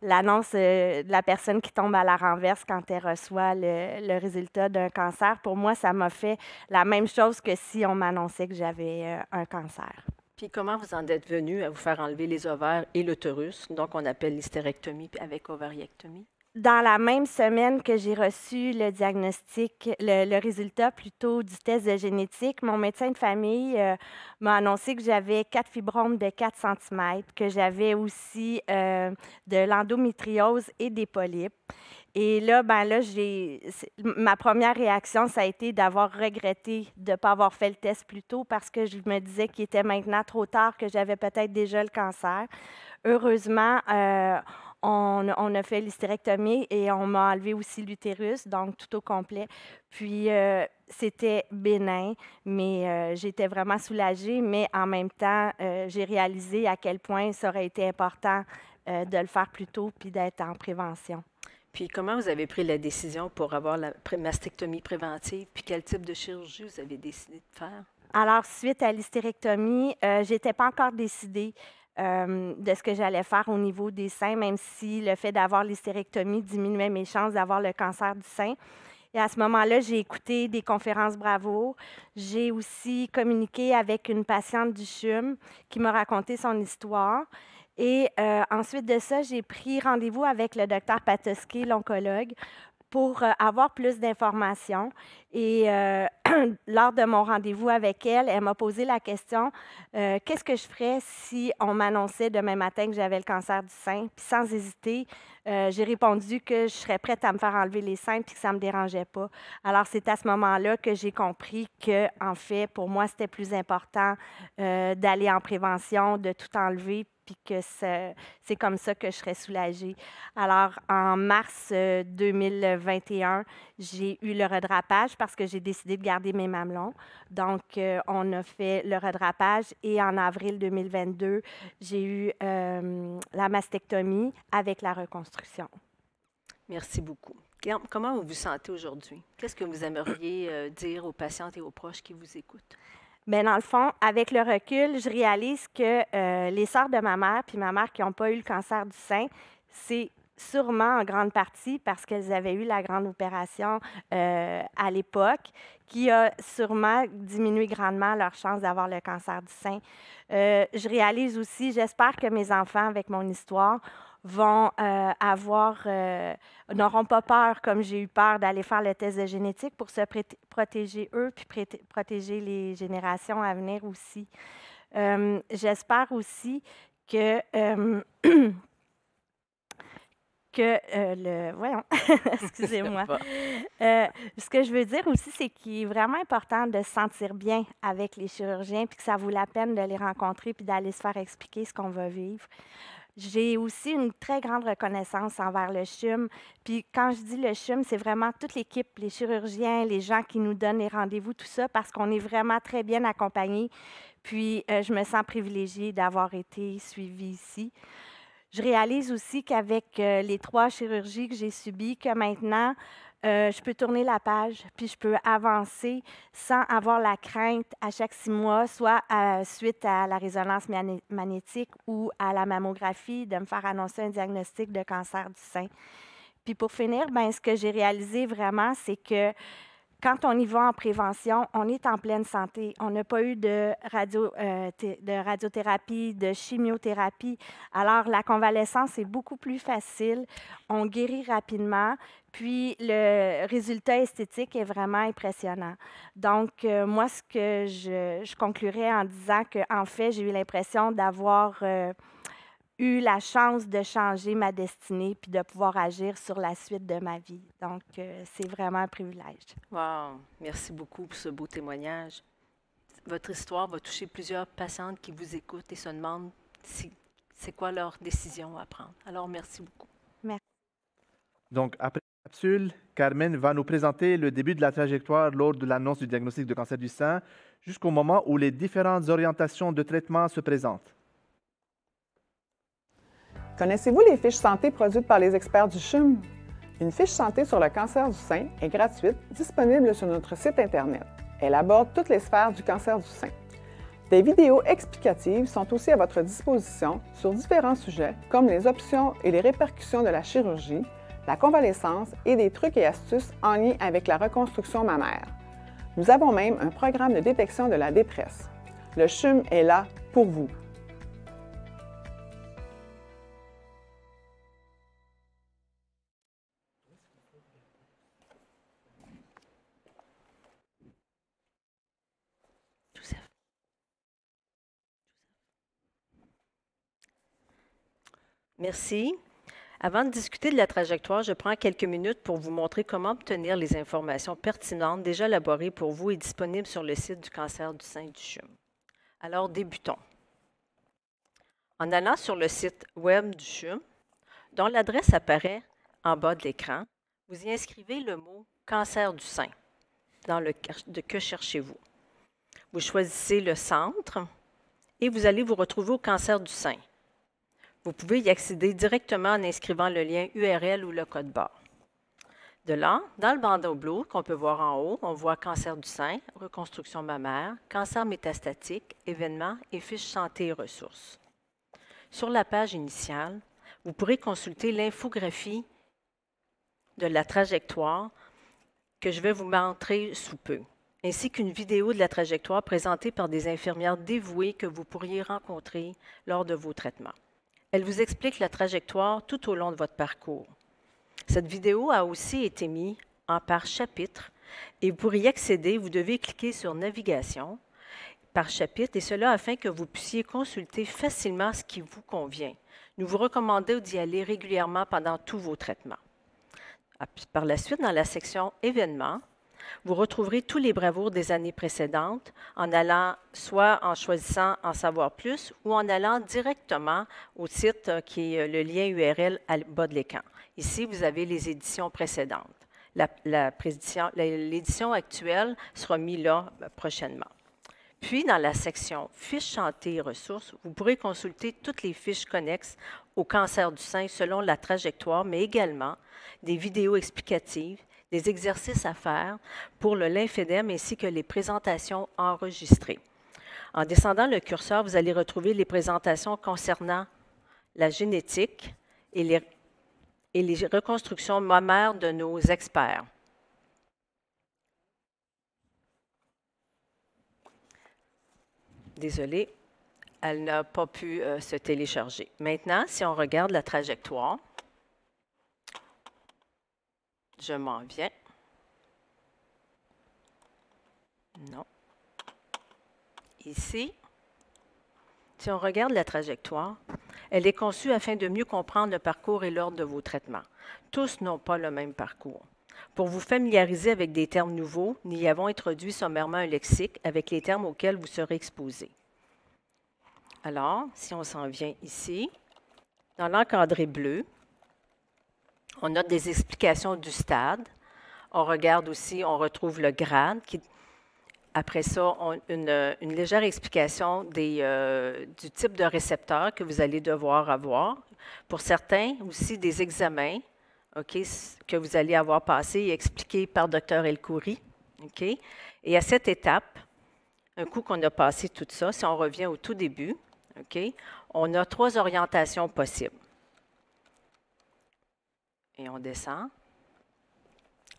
l'annonce de la personne qui tombe à la renverse quand elle reçoit le résultat d'un cancer. Pour moi, ça m'a fait la même chose que si on m'annonçait que j'avais un cancer. Puis comment vous en êtes venu à vous faire enlever les ovaires et l'utérus, donc on appelle l'hystérectomie avec ovariectomie? dans la même semaine que j'ai reçu le diagnostic, le résultat plutôt du test de génétique, mon médecin de famille m'a annoncé que j'avais 4 fibromes de 4 cm, que j'avais aussi de l'endométriose et des polypes. Et là, ma première réaction, ça a été d'avoir regretté de ne pas avoir fait le test plus tôt parce que je me disais qu'il était maintenant trop tard, que j'avais peut-être déjà le cancer. Heureusement, on a fait l'hystérectomie et on m'a enlevé aussi l'utérus, donc tout au complet. Puis, c'était bénin, mais j'étais vraiment soulagée. Mais en même temps, j'ai réalisé à quel point ça aurait été important de le faire plus tôt puis d'être en prévention. Puis, comment vous avez pris la décision pour avoir la mastectomie préventive? Puis, quel type de chirurgie vous avez décidé de faire? Alors, suite à l'hystérectomie, je n'étais pas encore décidée de ce que j'allais faire au niveau des seins, même si le fait d'avoir l'hystérectomie diminuait mes chances d'avoir le cancer du sein. Et à ce moment-là, j'ai écouté des conférences bravoure. J'ai aussi communiqué avec une patiente du CHUM qui m'a raconté son histoire. Et ensuite de ça, j'ai pris rendez-vous avec le docteur Patoski, l'oncologue, pour avoir plus d'informations. Et lors de mon rendez-vous avec elle, elle m'a posé la question qu'est-ce que je ferais si on m'annonçait demain matin que j'avais le cancer du sein? Puis sans hésiter, j'ai répondu que je serais prête à me faire enlever les seins puis que ça ne me dérangeait pas. Alors, c'est à ce moment-là que j'ai compris que, en fait, pour moi, c'était plus important d'aller en prévention, de tout enlever, puis que c'est comme ça que je serais soulagée. Alors, en mars 2021, j'ai eu le redrapage parce que j'ai décidé de garder mes mamelons. Donc, on a fait le redrapage et en avril 2022, j'ai eu la mastectomie avec la reconstruction. Merci beaucoup. Comment vous vous sentez aujourd'hui? Qu'est-ce que vous aimeriez dire aux patientes et aux proches qui vous écoutent? Bien, dans le fond, avec le recul, je réalise que les sœurs de ma mère puis ma mère qui n'ont pas eu le cancer du sein, c'est sûrement en grande partie parce qu'elles avaient eu la grande opération à l'époque, qui a sûrement diminué grandement leur chance d'avoir le cancer du sein. Je réalise aussi, j'espère que mes enfants, avec mon histoire, n'auront pas peur, comme j'ai eu peur, d'aller faire le test de génétique pour se protéger eux puis protéger les générations à venir aussi. J'espère aussi que voyons, excusez-moi. Ce que je veux dire aussi, c'est qu'il est vraiment important de se sentir bien avec les chirurgiens puis que ça vaut la peine de les rencontrer puis d'aller se faire expliquer ce qu'on va vivre. J'ai aussi une très grande reconnaissance envers le CHUM. Puis quand je dis le CHUM, c'est vraiment toute l'équipe, les chirurgiens, les gens qui nous donnent les rendez-vous, tout ça, parce qu'on est vraiment très bien accompagnés. Puis je me sens privilégiée d'avoir été suivie ici. Je réalise aussi qu'avec les 3 chirurgies que j'ai subies, que maintenant, je peux tourner la page, puis je peux avancer sans avoir la crainte à chaque 6 mois, soit suite à la résonance magnétique ou à la mammographie, de me faire annoncer un diagnostic de cancer du sein. Puis pour finir, bien, ce que j'ai réalisé vraiment, c'est que quand on y va en prévention, on est en pleine santé. On n'a pas eu de radiothérapie, de chimiothérapie. Alors, la convalescence est beaucoup plus facile. On guérit rapidement. Puis, le résultat esthétique est vraiment impressionnant. Donc, moi, ce que je conclurais en disant qu'en fait, j'ai eu l'impression d'avoir eu la chance de changer ma destinée puis de pouvoir agir sur la suite de ma vie. Donc, c'est vraiment un privilège. Wow! Merci beaucoup pour ce beau témoignage. Votre histoire va toucher plusieurs patientes qui vous écoutent et se demandent c'est quoi leur décision à prendre. Alors, merci beaucoup. Merci. Donc, après la capsule, Carmen va nous présenter le début de la trajectoire lors de l'annonce du diagnostic de cancer du sein jusqu'au moment où les différentes orientations de traitement se présentent. Connaissez-vous les fiches santé produites par les experts du CHUM? Une fiche santé sur le cancer du sein est gratuite, disponible sur notre site Internet. Elle aborde toutes les sphères du cancer du sein. Des vidéos explicatives sont aussi à votre disposition sur différents sujets, comme les options et les répercussions de la chirurgie, la convalescence et des trucs et astuces en lien avec la reconstruction mammaire. Nous avons même un programme de détection de la détresse. Le CHUM est là pour vous. Merci. Avant de discuter de la trajectoire, je prends quelques minutes pour vous montrer comment obtenir les informations pertinentes déjà élaborées pour vous et disponibles sur le site du cancer du sein et du CHUM. Alors, débutons. En allant sur le site web du CHUM, dont l'adresse apparaît en bas de l'écran, vous y inscrivez le mot « cancer du sein » dans le « Que cherchez-vous ». Vous choisissez le centre et vous allez vous retrouver au cancer du sein. Vous pouvez y accéder directement en inscrivant le lien URL ou le code barre. De là, dans le bandeau bleu qu'on peut voir en haut, on voit cancer du sein, reconstruction mammaire, cancer métastatique, événements et fiches santé et ressources. Sur la page initiale, vous pourrez consulter l'infographie de la trajectoire que je vais vous montrer sous peu, ainsi qu'une vidéo de la trajectoire présentée par des infirmières dévouées que vous pourriez rencontrer lors de vos traitements. Elle vous explique la trajectoire tout au long de votre parcours. Cette vidéo a aussi été mise par chapitre et pour y accéder, vous devez cliquer sur « Navigation » par chapitre et cela afin que vous puissiez consulter facilement ce qui vous convient. Nous vous recommandons d'y aller régulièrement pendant tous vos traitements. Par la suite, dans la section « Événements », vous retrouverez tous les bravoures des années précédentes en allant soit en choisissant en savoir plus ou en allant directement au site qui est le lien URL à bas de l'écran. Ici, vous avez les éditions précédentes. L'édition actuelle sera mise là prochainement. Puis, dans la section « Fiches santé et ressources », vous pourrez consulter toutes les fiches connexes au cancer du sein selon la trajectoire, mais également des vidéos explicatives, des exercices à faire pour le lymphédème ainsi que les présentations enregistrées. En descendant le curseur, vous allez retrouver les présentations concernant la génétique et les reconstructions mammaires de nos experts. Désolée, elle n'a pas pu se télécharger. Maintenant, si on regarde la trajectoire, je m'en viens. Non. Ici, si on regarde la trajectoire, elle est conçue afin de mieux comprendre le parcours et l'ordre de vos traitements. Tous n'ont pas le même parcours. Pour vous familiariser avec des termes nouveaux, nous y avons introduit sommairement un lexique avec les termes auxquels vous serez exposés. Alors, si on s'en vient ici, dans l'encadré bleu, on note des explications du stade. On regarde aussi, on retrouve le grade. Après ça, une légère explication du type de récepteur que vous allez devoir avoir. Pour certains, aussi des examens que vous allez avoir passés et expliqués par Dr. El-Khoury. Et à cette étape, un coup qu'on a passé tout ça, si on revient au tout début, on a 3 orientations possibles. Et on descend.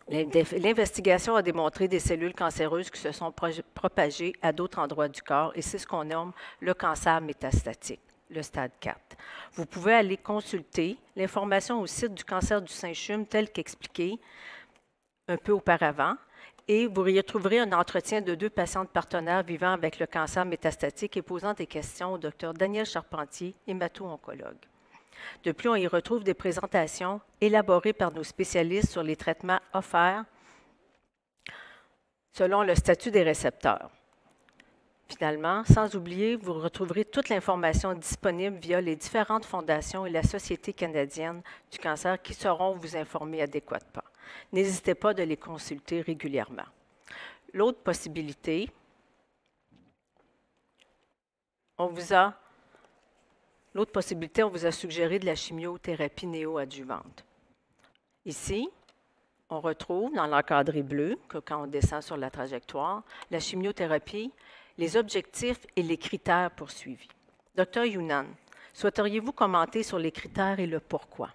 L'investigation a démontré des cellules cancéreuses qui se sont propagées à d'autres endroits du corps et c'est ce qu'on nomme le cancer métastatique, le stade 4. Vous pouvez aller consulter l'information au site du cancer du sein CHUM tel qu'expliqué un peu auparavant et vous y retrouverez un entretien de 2 patientes partenaires vivant avec le cancer métastatique et posant des questions au Dr. Daniel Charpentier, hémato-oncologue. De plus, on y retrouve des présentations élaborées par nos spécialistes sur les traitements offerts selon le statut des récepteurs. Finalement, sans oublier, vous retrouverez toute l'information disponible via les différentes fondations et la Société canadienne du cancer qui sauront vous informer adéquatement. N'hésitez pas de les consulter régulièrement. L'autre possibilité, on vous a suggéré de la chimiothérapie néoadjuvante. Ici, on retrouve dans l'encadré bleu, que quand on descend sur la trajectoire, la chimiothérapie, les objectifs et les critères poursuivis. Dr. Younan, souhaiteriez-vous commenter sur les critères et le pourquoi?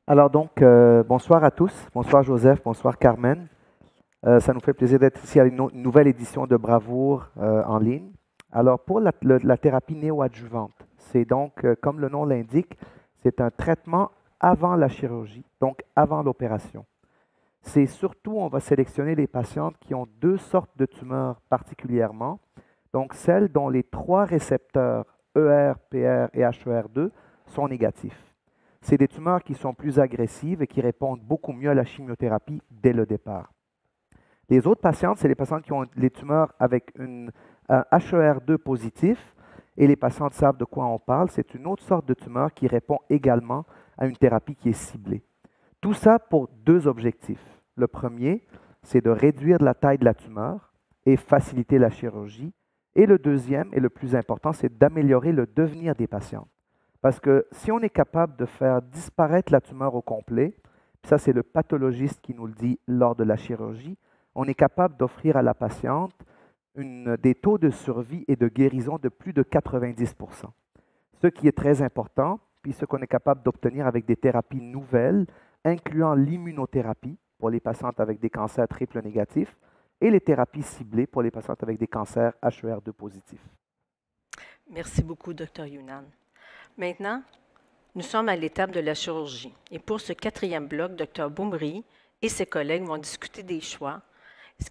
Alors donc, bonsoir à tous. Bonsoir Joseph, bonsoir Carmen. Ça nous fait plaisir d'être ici à une nouvelle édition de Bravoure en ligne. Alors, pour la thérapie néoadjuvante, c'est donc, comme le nom l'indique, c'est un traitement avant la chirurgie, donc avant l'opération. C'est surtout, on va sélectionner les patientes qui ont 2 sortes de tumeurs particulièrement, donc celles dont les 3 récepteurs ER, PR et HER2 sont négatifs. C'est des tumeurs qui sont plus agressives et qui répondent beaucoup mieux à la chimiothérapie dès le départ. Les autres patientes, c'est les patientes qui ont les tumeurs avec un HER2 positif, et les patientes savent de quoi on parle. C'est une autre sorte de tumeur qui répond également à une thérapie qui est ciblée. Tout ça pour deux objectifs. Le premier, c'est de réduire la taille de la tumeur et faciliter la chirurgie. Et le deuxième, et le plus important, c'est d'améliorer le devenir des patientes. Parce que si on est capable de faire disparaître la tumeur au complet, ça c'est le pathologiste qui nous le dit lors de la chirurgie, on est capable d'offrir à la patiente des taux de survie et de guérison de plus de 90 %. Ce qui est très important, puis ce qu'on est capable d'obtenir avec des thérapies nouvelles, incluant l'immunothérapie pour les patientes avec des cancers triple négatifs et les thérapies ciblées pour les patientes avec des cancers HER2 positifs. Merci beaucoup, Dr. Younan. Maintenant, nous sommes à l'étape de la chirurgie. Et pour ce quatrième bloc, Dr. Boumri et ses collègues vont discuter des choix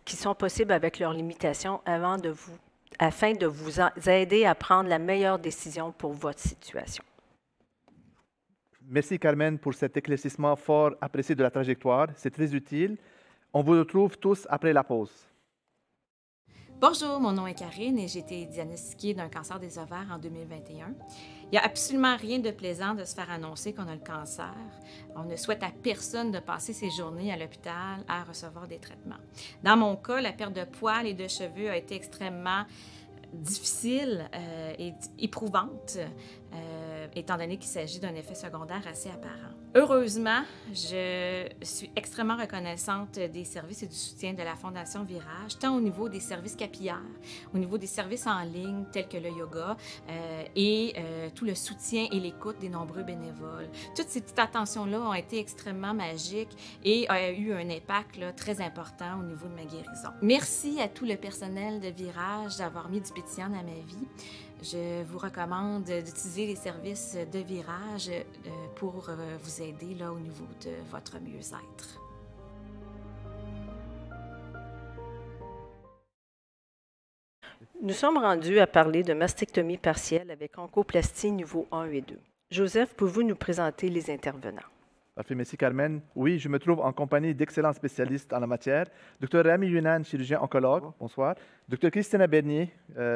qui sont possibles avec leurs limitations afin de vous aider à prendre la meilleure décision pour votre situation. Merci Carmen pour cet éclaircissement fort apprécié de la trajectoire. C'est très utile. On vous retrouve tous après la pause. Bonjour, mon nom est Karine et j'ai été diagnostiquée d'un cancer des ovaires en 2021. Il n'y a absolument rien de plaisant de se faire annoncer qu'on a le cancer. On ne souhaite à personne de passer ses journées à l'hôpital à recevoir des traitements. Dans mon cas, la perte de poils et de cheveux a été extrêmement difficile et éprouvante, étant donné qu'il s'agit d'un effet secondaire assez apparent. Heureusement, je suis extrêmement reconnaissante des services et du soutien de la Fondation Virage, tant au niveau des services capillaires, au niveau des services en ligne tels que le yoga et tout le soutien et l'écoute des nombreux bénévoles. Toutes ces petites attentions-là ont été extrêmement magiques et ont eu un impact là, très important au niveau de ma guérison. Merci à tout le personnel de Virage d'avoir mis du pétillant dans ma vie. Je vous recommande d'utiliser les services de Virage pour vous aider là, au niveau de votre mieux-être. Nous sommes rendus à parler de mastectomie partielle avec oncoplastie niveau 1 et 2. Joseph, pouvez-vous nous présenter les intervenants? Parfait, merci Carmen. Oui, je me trouve en compagnie d'excellents spécialistes en la matière. Dr. Rami Younan, chirurgien oncologue. Bonsoir. Dr. Christina Bernier,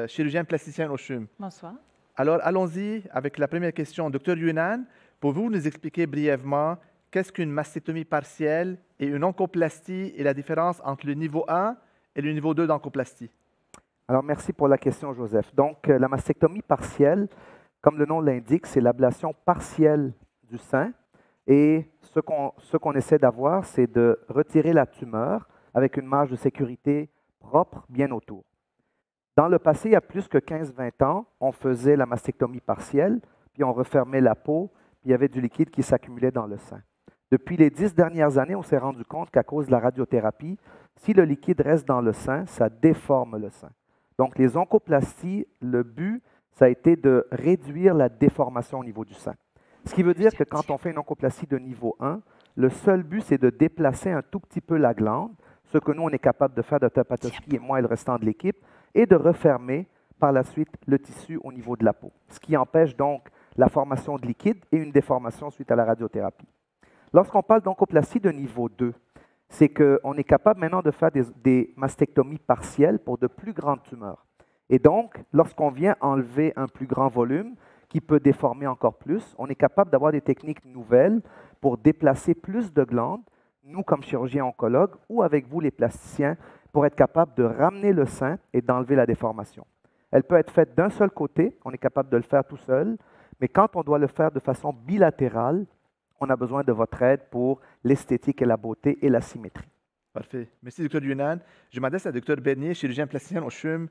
chirurgien plasticien au CHUM. Bonsoir. Alors, allons-y avec la première question. Dr. Younan, pouvez-vous nous expliquer brièvement qu'est-ce qu'une mastectomie partielle et une oncoplastie et la différence entre le niveau 1 et le niveau 2 d'oncoplastie? Alors, merci pour la question, Joseph. Donc, la mastectomie partielle, comme le nom l'indique, c'est l'ablation partielle du sein. Et ce qu'on essaie d'avoir, c'est de retirer la tumeur avec une marge de sécurité propre bien autour. Dans le passé, il y a plus que 15-20 ans, on faisait la mastectomie partielle, puis on refermait la peau, puis il y avait du liquide qui s'accumulait dans le sein. Depuis les 10 dernières années, on s'est rendu compte qu'à cause de la radiothérapie, si le liquide reste dans le sein, ça déforme le sein. Donc les oncoplasties, le but, ça a été de réduire la déformation au niveau du sein. Ce qui veut dire que quand on fait une oncoplastie de niveau 1, le seul but, c'est de déplacer un tout petit peu la glande, ce que nous, on est capable de faire, Dr. Patoski et moi et le restant de l'équipe, et de refermer par la suite le tissu au niveau de la peau, ce qui empêche donc la formation de liquide et une déformation suite à la radiothérapie. Lorsqu'on parle d'oncoplastie de niveau 2, c'est qu'on est capable maintenant de faire des mastectomies partielles pour de plus grandes tumeurs. Et donc, lorsqu'on vient enlever un plus grand volume, qui peut déformer encore plus, on est capable d'avoir des techniques nouvelles pour déplacer plus de glandes, nous comme chirurgiens oncologues ou avec vous les plasticiens, pour être capable de ramener le sein et d'enlever la déformation. Elle peut être faite d'un seul côté, on est capable de le faire tout seul, mais quand on doit le faire de façon bilatérale, on a besoin de votre aide pour l'esthétique et la beauté et la symétrie. Parfait. Merci, Dr. Younan. Je m'adresse à Dr. Bernier, chirurgien plasticien au CHUM.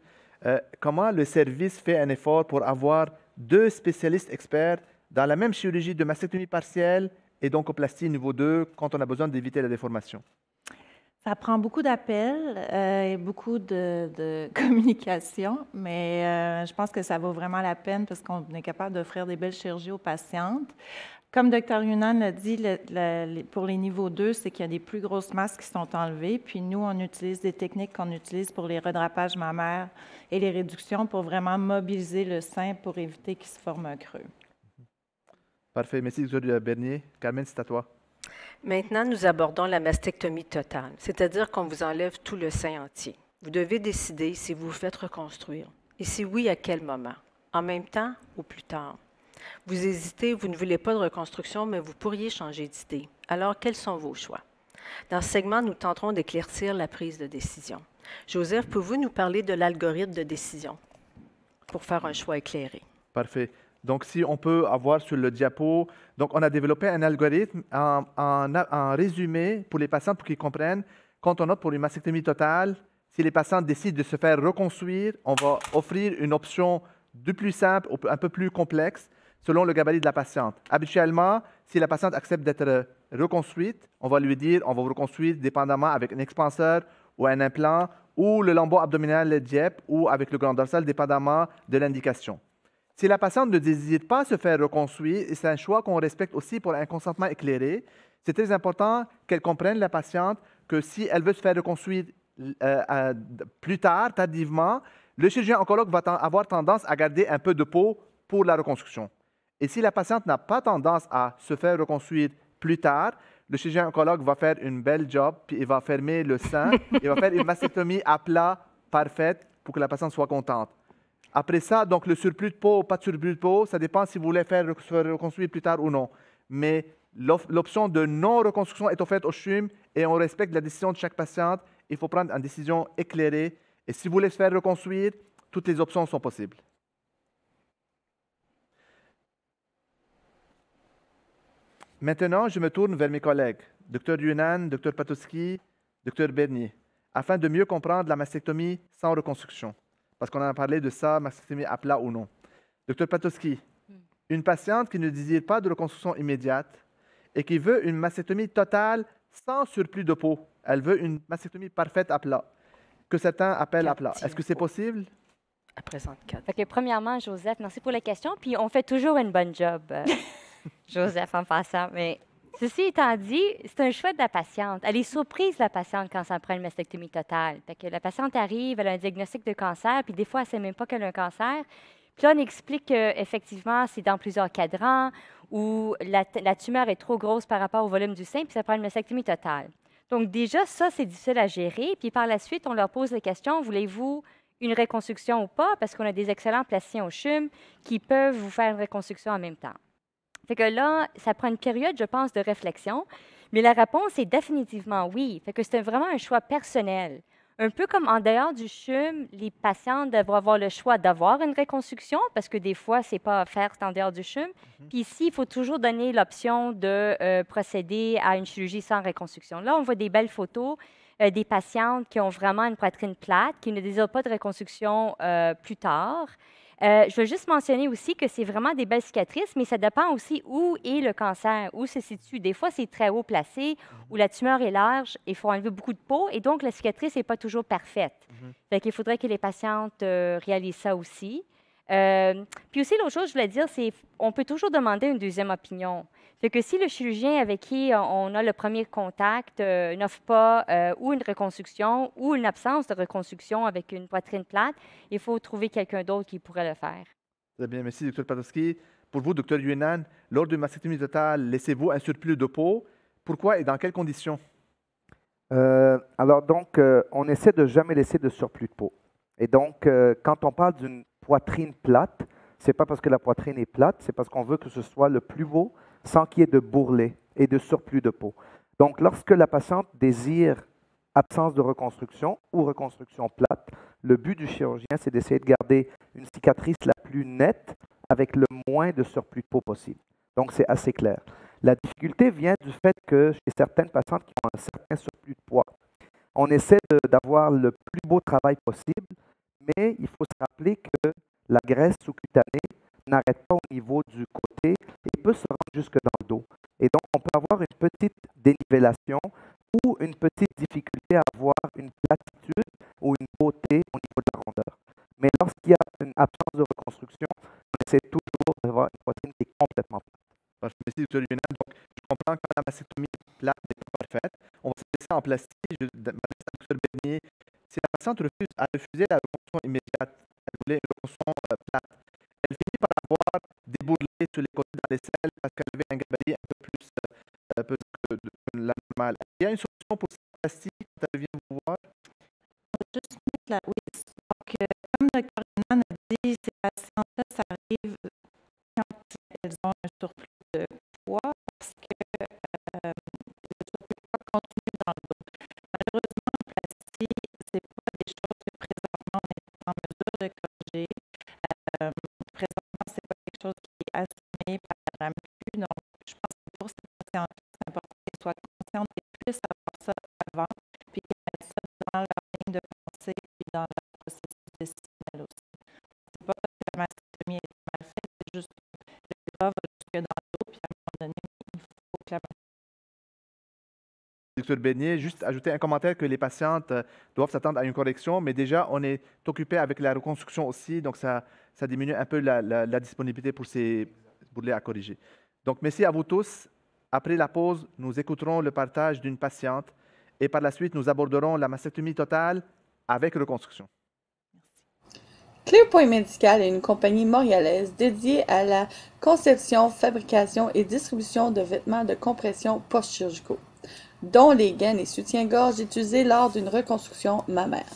Comment le service fait un effort pour avoir deux spécialistes experts dans la même chirurgie de mastectomie partielle et d'oncoplastie niveau 2 quand on a besoin d'éviter la déformation? Ça prend beaucoup d'appels et beaucoup de communication, mais je pense que ça vaut vraiment la peine parce qu'on est capable d'offrir des belles chirurgies aux patientes. Comme Dr. Younan l'a dit, pour les niveaux 2, c'est qu'il y a des plus grosses masses qui sont enlevées. Puis nous, on utilise des techniques qu'on utilise pour les redrapages mammaires et les réductions pour vraiment mobiliser le sein pour éviter qu'il se forme un creux. Parfait. Merci, Dr. Bernier. Carmen, c'est à toi. Maintenant, nous abordons la mastectomie totale, c'est-à-dire qu'on vous enlève tout le sein entier. Vous devez décider si vous vous faites reconstruire. Et si oui, à quel moment? En même temps ou plus tard? Vous hésitez, vous ne voulez pas de reconstruction, mais vous pourriez changer d'idée. Alors, quels sont vos choix? Dans ce segment, nous tenterons d'éclaircir la prise de décision. Joseph, pouvez-vous nous parler de l'algorithme de décision pour faire un choix éclairé? Parfait. Donc, si on peut avoir sur le diapo, donc on a développé un algorithme en résumé pour les patients pour qu'ils comprennent. Quand on opte pour une mastectomie totale, si les patients décident de se faire reconstruire, on va offrir une option du plus simple au un peu plus complexe selon le gabarit de la patiente. Habituellement, si la patiente accepte d'être reconstruite, on va lui dire on va vous reconstruire dépendamment avec un expanseur ou un implant ou le lambeau abdominal, le DIEP, ou avec le grand dorsal, dépendamment de l'indication. Si la patiente ne désire pas se faire reconstruire, et c'est un choix qu'on respecte aussi pour un consentement éclairé, c'est très important qu'elle comprenne, la patiente, que si elle veut se faire reconstruire plus tard, tardivement, le chirurgien oncologue va avoir tendance à garder un peu de peau pour la reconstruction. Et si la patiente n'a pas tendance à se faire reconstruire plus tard, le chirurgien oncologue va faire une belle job, puis il va fermer le sein, il va faire une mastectomie à plat parfaite pour que la patiente soit contente. Après ça, donc le surplus de peau ou pas de surplus de peau, ça dépend si vous voulez se faire reconstruire plus tard ou non. Mais l'option de non-reconstruction est offerte au CHUM et on respecte la décision de chaque patiente. Il faut prendre une décision éclairée. Et si vous voulez se faire reconstruire, toutes les options sont possibles. Maintenant, je me tourne vers mes collègues, Dr. Younan, Dr. Patowski, Dr. Bernier, afin de mieux comprendre la mastectomie sans reconstruction. Parce qu'on a parlé de ça, mastectomie à plat ou non. Dr. Patowski, une patiente qui ne désire pas de reconstruction immédiate et qui veut une mastectomie totale sans surplus de peau. Elle veut une mastectomie parfaite à plat, que certains appellent à plat. Est-ce que c'est possible? À présent, 4. Okay, premièrement, Joseph, merci pour la question. Puis on fait toujours une bonne job, Joseph, en passant. Mais ceci étant dit, c'est un choix de la patiente. Elle est surprise, la patiente, quand ça prend une mastectomie totale. Fait que la patiente arrive, elle a un diagnostic de cancer, puis des fois, elle ne sait même pas qu'elle a un cancer. Puis là, on explique qu'effectivement, c'est dans plusieurs cadrans où la tumeur est trop grosse par rapport au volume du sein, puis ça prend une mastectomie totale. Donc déjà, ça, c'est difficile à gérer. Puis par la suite, on leur pose la question, voulez-vous une reconstruction ou pas? Parce qu'on a des excellents plasticiens au CHUM qui peuvent vous faire une reconstruction en même temps. Fait que là, ça prend une période, je pense, de réflexion. Mais la réponse est définitivement oui. Fait que c'est vraiment un choix personnel. Un peu comme en dehors du CHUM, les patients devraient avoir le choix d'avoir une reconstruction parce que des fois, ce n'est pas offert, c'est en dehors du CHUM. Puis ici, il faut toujours donner l'option de procéder à une chirurgie sans reconstruction. Là, on voit des belles photos des patientes qui ont vraiment une poitrine plate, qui ne désirent pas de reconstruction plus tard. Je veux juste mentionner aussi que c'est vraiment des belles cicatrices, mais ça dépend aussi où est le cancer, où se situe. Des fois, c'est très haut placé, où la tumeur est large, il faut enlever beaucoup de peau, et donc la cicatrice n'est pas toujours parfaite. Fait qu'il faudrait que les patientes réalisent ça aussi. Puis aussi, l'autre chose, je voulais dire, c'est qu'on peut toujours demander une deuxième opinion. Fait que si le chirurgien avec qui on a le premier contact n'offre pas ou une reconstruction ou une absence de reconstruction avec une poitrine plate, il faut trouver quelqu'un d'autre qui pourrait le faire. Très bien, merci, Dr. Patowski. Pour vous, Dr. Younan, lors d'une mastectomie totale, laissez-vous un surplus de peau? Pourquoi et dans quelles conditions? Alors, donc, on essaie de jamais laisser de surplus de peau. Et donc, quand on parle d'une poitrine plate, ce n'est pas parce que la poitrine est plate, c'est parce qu'on veut que ce soit le plus beau sans qu'il y ait de bourrelet et de surplus de peau. Donc, lorsque la patiente désire absence de reconstruction ou reconstruction plate, le but du chirurgien, c'est d'essayer de garder une cicatrice la plus nette avec le moins de surplus de peau possible. Donc, c'est assez clair. La difficulté vient du fait que chez certaines patientes qui ont un certain surplus de poids, on essaie d'avoir le plus beau travail possible, mais il faut se rappeler que la graisse sous-cutanée n'arrête pas au niveau du côté et peut se rendre jusque dans le dos. Et donc, on peut avoir une petite dénivellation ou une petite difficulté à avoir une platitude ou une beauté au niveau de la rondeur. Mais lorsqu'il y a une absence de reconstruction, on essaie toujours d'avoir une poitrine qui est complètement plate. Merci, Dr. Yuna. Donc, je comprends que la mastectomie plate n'est pas parfaite. On va se laisser en plastique. Je m'adresse à Dr. Bernier. Si la patiente a refusé la reconstruction immédiate, elle voulait une reconstruction plate, elle finit par avoir des bourrelets sur les côtés dans l'aisselle parce qu'elle avait un gabarit un peu plus pesant que la normale. Il y a une solution pour cette plastique quand elle vient vous voir? Juste mettre la... Oui, donc, comme le Dr. Yuna a dit, ces patientes-là, ça arrive quand elles ont un surplus de poids parce que le surplus de poids continue dans le dos. Malheureusement, en plastique, ce n'est pas des choses que présentement on est en mesure de corriger. Présentement, ce n'est pas quelque chose qui est assumé par la RAMQ. Donc, je pense que pour ces patients, c'est important qu'elles soient conscientes et puissent savoir ça avant, puis qu'elles mettent ça dans leur ligne de pensée, puis dans leur processus décisionnel aussi. C'est pas parce que la mastectomie est mal faite, c'est juste que le gras va jusque dans le dos, puis à un moment donné, il faut que la Dr. Bernier, juste ajouter un commentaire que les patientes doivent s'attendre à une correction, mais déjà, on est occupé avec la reconstruction aussi, donc ça diminue un peu la disponibilité pour ces bourrelets à corriger. Donc, merci à vous tous. Après la pause, nous écouterons le partage d'une patiente et par la suite, nous aborderons la mastectomie totale avec reconstruction. ClearPoint Médical est une compagnie montréalaise dédiée à la conception, fabrication et distribution de vêtements de compression post-chirurgicaux, dont les gaines et soutiens-gorge utilisés lors d'une reconstruction mammaire.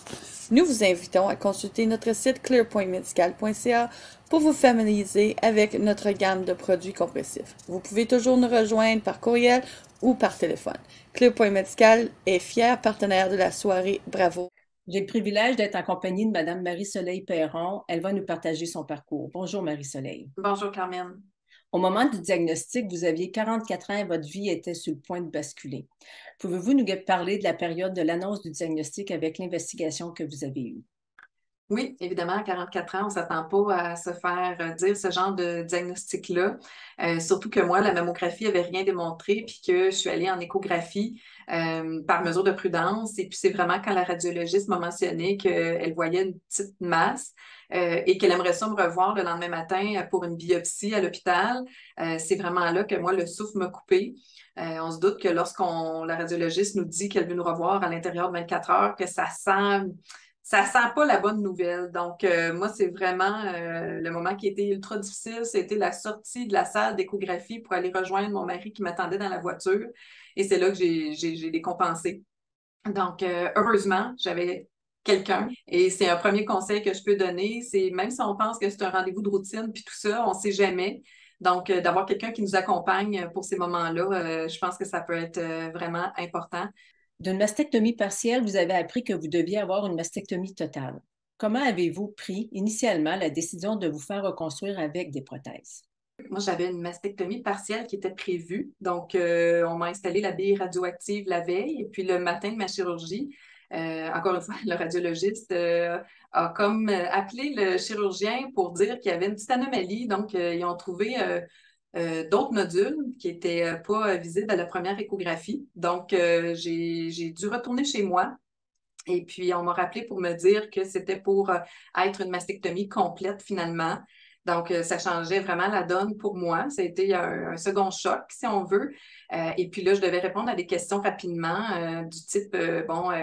Nous vous invitons à consulter notre site clearpointmedical.ca pour vous familiariser avec notre gamme de produits compressifs. Vous pouvez toujours nous rejoindre par courriel ou par téléphone. ClearPoint Medical est fier partenaire de la soirée Bravo. J'ai le privilège d'être en compagnie de Mme Marie-Soleil Perron. Elle va nous partager son parcours. Bonjour Marie-Soleil. Bonjour Carmen. Au moment du diagnostic, vous aviez 44 ans et votre vie était sur le point de basculer. Pouvez-vous nous parler de la période de l'annonce du diagnostic avec l'investigation que vous avez eue? Oui, évidemment, à 44 ans, on ne s'attend pas à se faire dire ce genre de diagnostic-là. Surtout que moi, la mammographie n'avait rien démontré, puis que je suis allée en échographie par mesure de prudence. Et puis c'est vraiment quand la radiologiste m'a mentionné qu'elle voyait une petite masse et qu'elle aimerait ça me revoir le lendemain matin pour une biopsie à l'hôpital. C'est vraiment là que moi, le souffle m'a coupé. On se doute que la radiologiste nous dit qu'elle veut nous revoir à l'intérieur de 24 heures, que ça sent pas la bonne nouvelle. Donc, moi, c'est vraiment le moment qui a été ultra difficile. C'était la sortie de la salle d'échographie pour aller rejoindre mon mari qui m'attendait dans la voiture. Et c'est là que j'ai décompensé. Donc, heureusement, j'avais quelqu'un. Et c'est un premier conseil que je peux donner. C'est même si on pense que c'est un rendez-vous de routine puis tout ça, on ne sait jamais. Donc, d'avoir quelqu'un qui nous accompagne pour ces moments-là, je pense que ça peut être vraiment important. D'une mastectomie partielle, vous avez appris que vous deviez avoir une mastectomie totale. Comment avez-vous pris initialement la décision de vous faire reconstruire avec des prothèses? Moi, j'avais une mastectomie partielle qui était prévue. Donc, on m'a installé la bille radioactive la veille. Et puis, le matin de ma chirurgie, encore une fois, le radiologiste a comme appelé le chirurgien pour dire qu'il y avait une petite anomalie. Donc, ils ont trouvé d'autres nodules qui n'étaient pas visibles à la première échographie. Donc, j'ai dû retourner chez moi. Et puis, on m'a rappelé pour me dire que c'était pour être une mastectomie complète finalement. Donc, ça changeait vraiment la donne pour moi. Ça a été un second choc, si on veut. Et puis là, je devais répondre à des questions rapidement du type,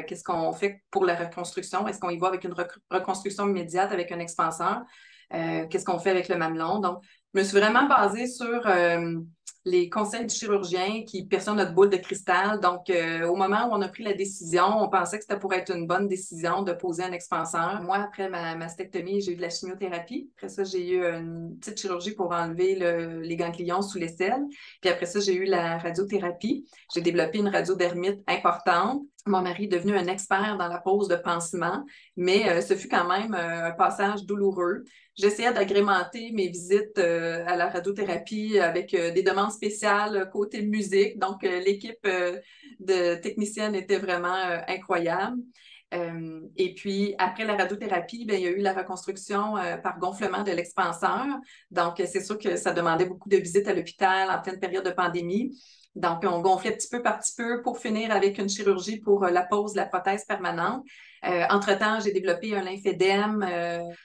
qu'est-ce qu'on fait pour la reconstruction? Est-ce qu'on y va avec une reconstruction immédiate avec un expanseur? Qu'est-ce qu'on fait avec le mamelon? Donc, je me suis vraiment basée sur les conseils du chirurgien qui perçoit notre boule de cristal. Donc, au moment où on a pris la décision, on pensait que c'était pour être une bonne décision de poser un expanseur. Moi, après ma mastectomie, j'ai eu de la chimiothérapie. Après ça, j'ai eu une petite chirurgie pour enlever les ganglions sous l'aisselle. Puis après ça, j'ai eu la radiothérapie. J'ai développé une radiodermite importante. Mon mari est devenu un expert dans la pose de pansement, mais ce fut quand même un passage douloureux. J'essayais d'agrémenter mes visites à la radiothérapie avec des demandes spéciales côté musique. Donc, l'équipe de techniciennes était vraiment incroyable. Et puis, après la radiothérapie, bien, il y a eu la reconstruction par gonflement de l'expanseur. Donc, c'est sûr que ça demandait beaucoup de visites à l'hôpital en pleine période de pandémie. Donc, on gonflait petit peu par petit peu pour finir avec une chirurgie pour la pose de la prothèse permanente. Entre-temps, j'ai développé un lymphédème,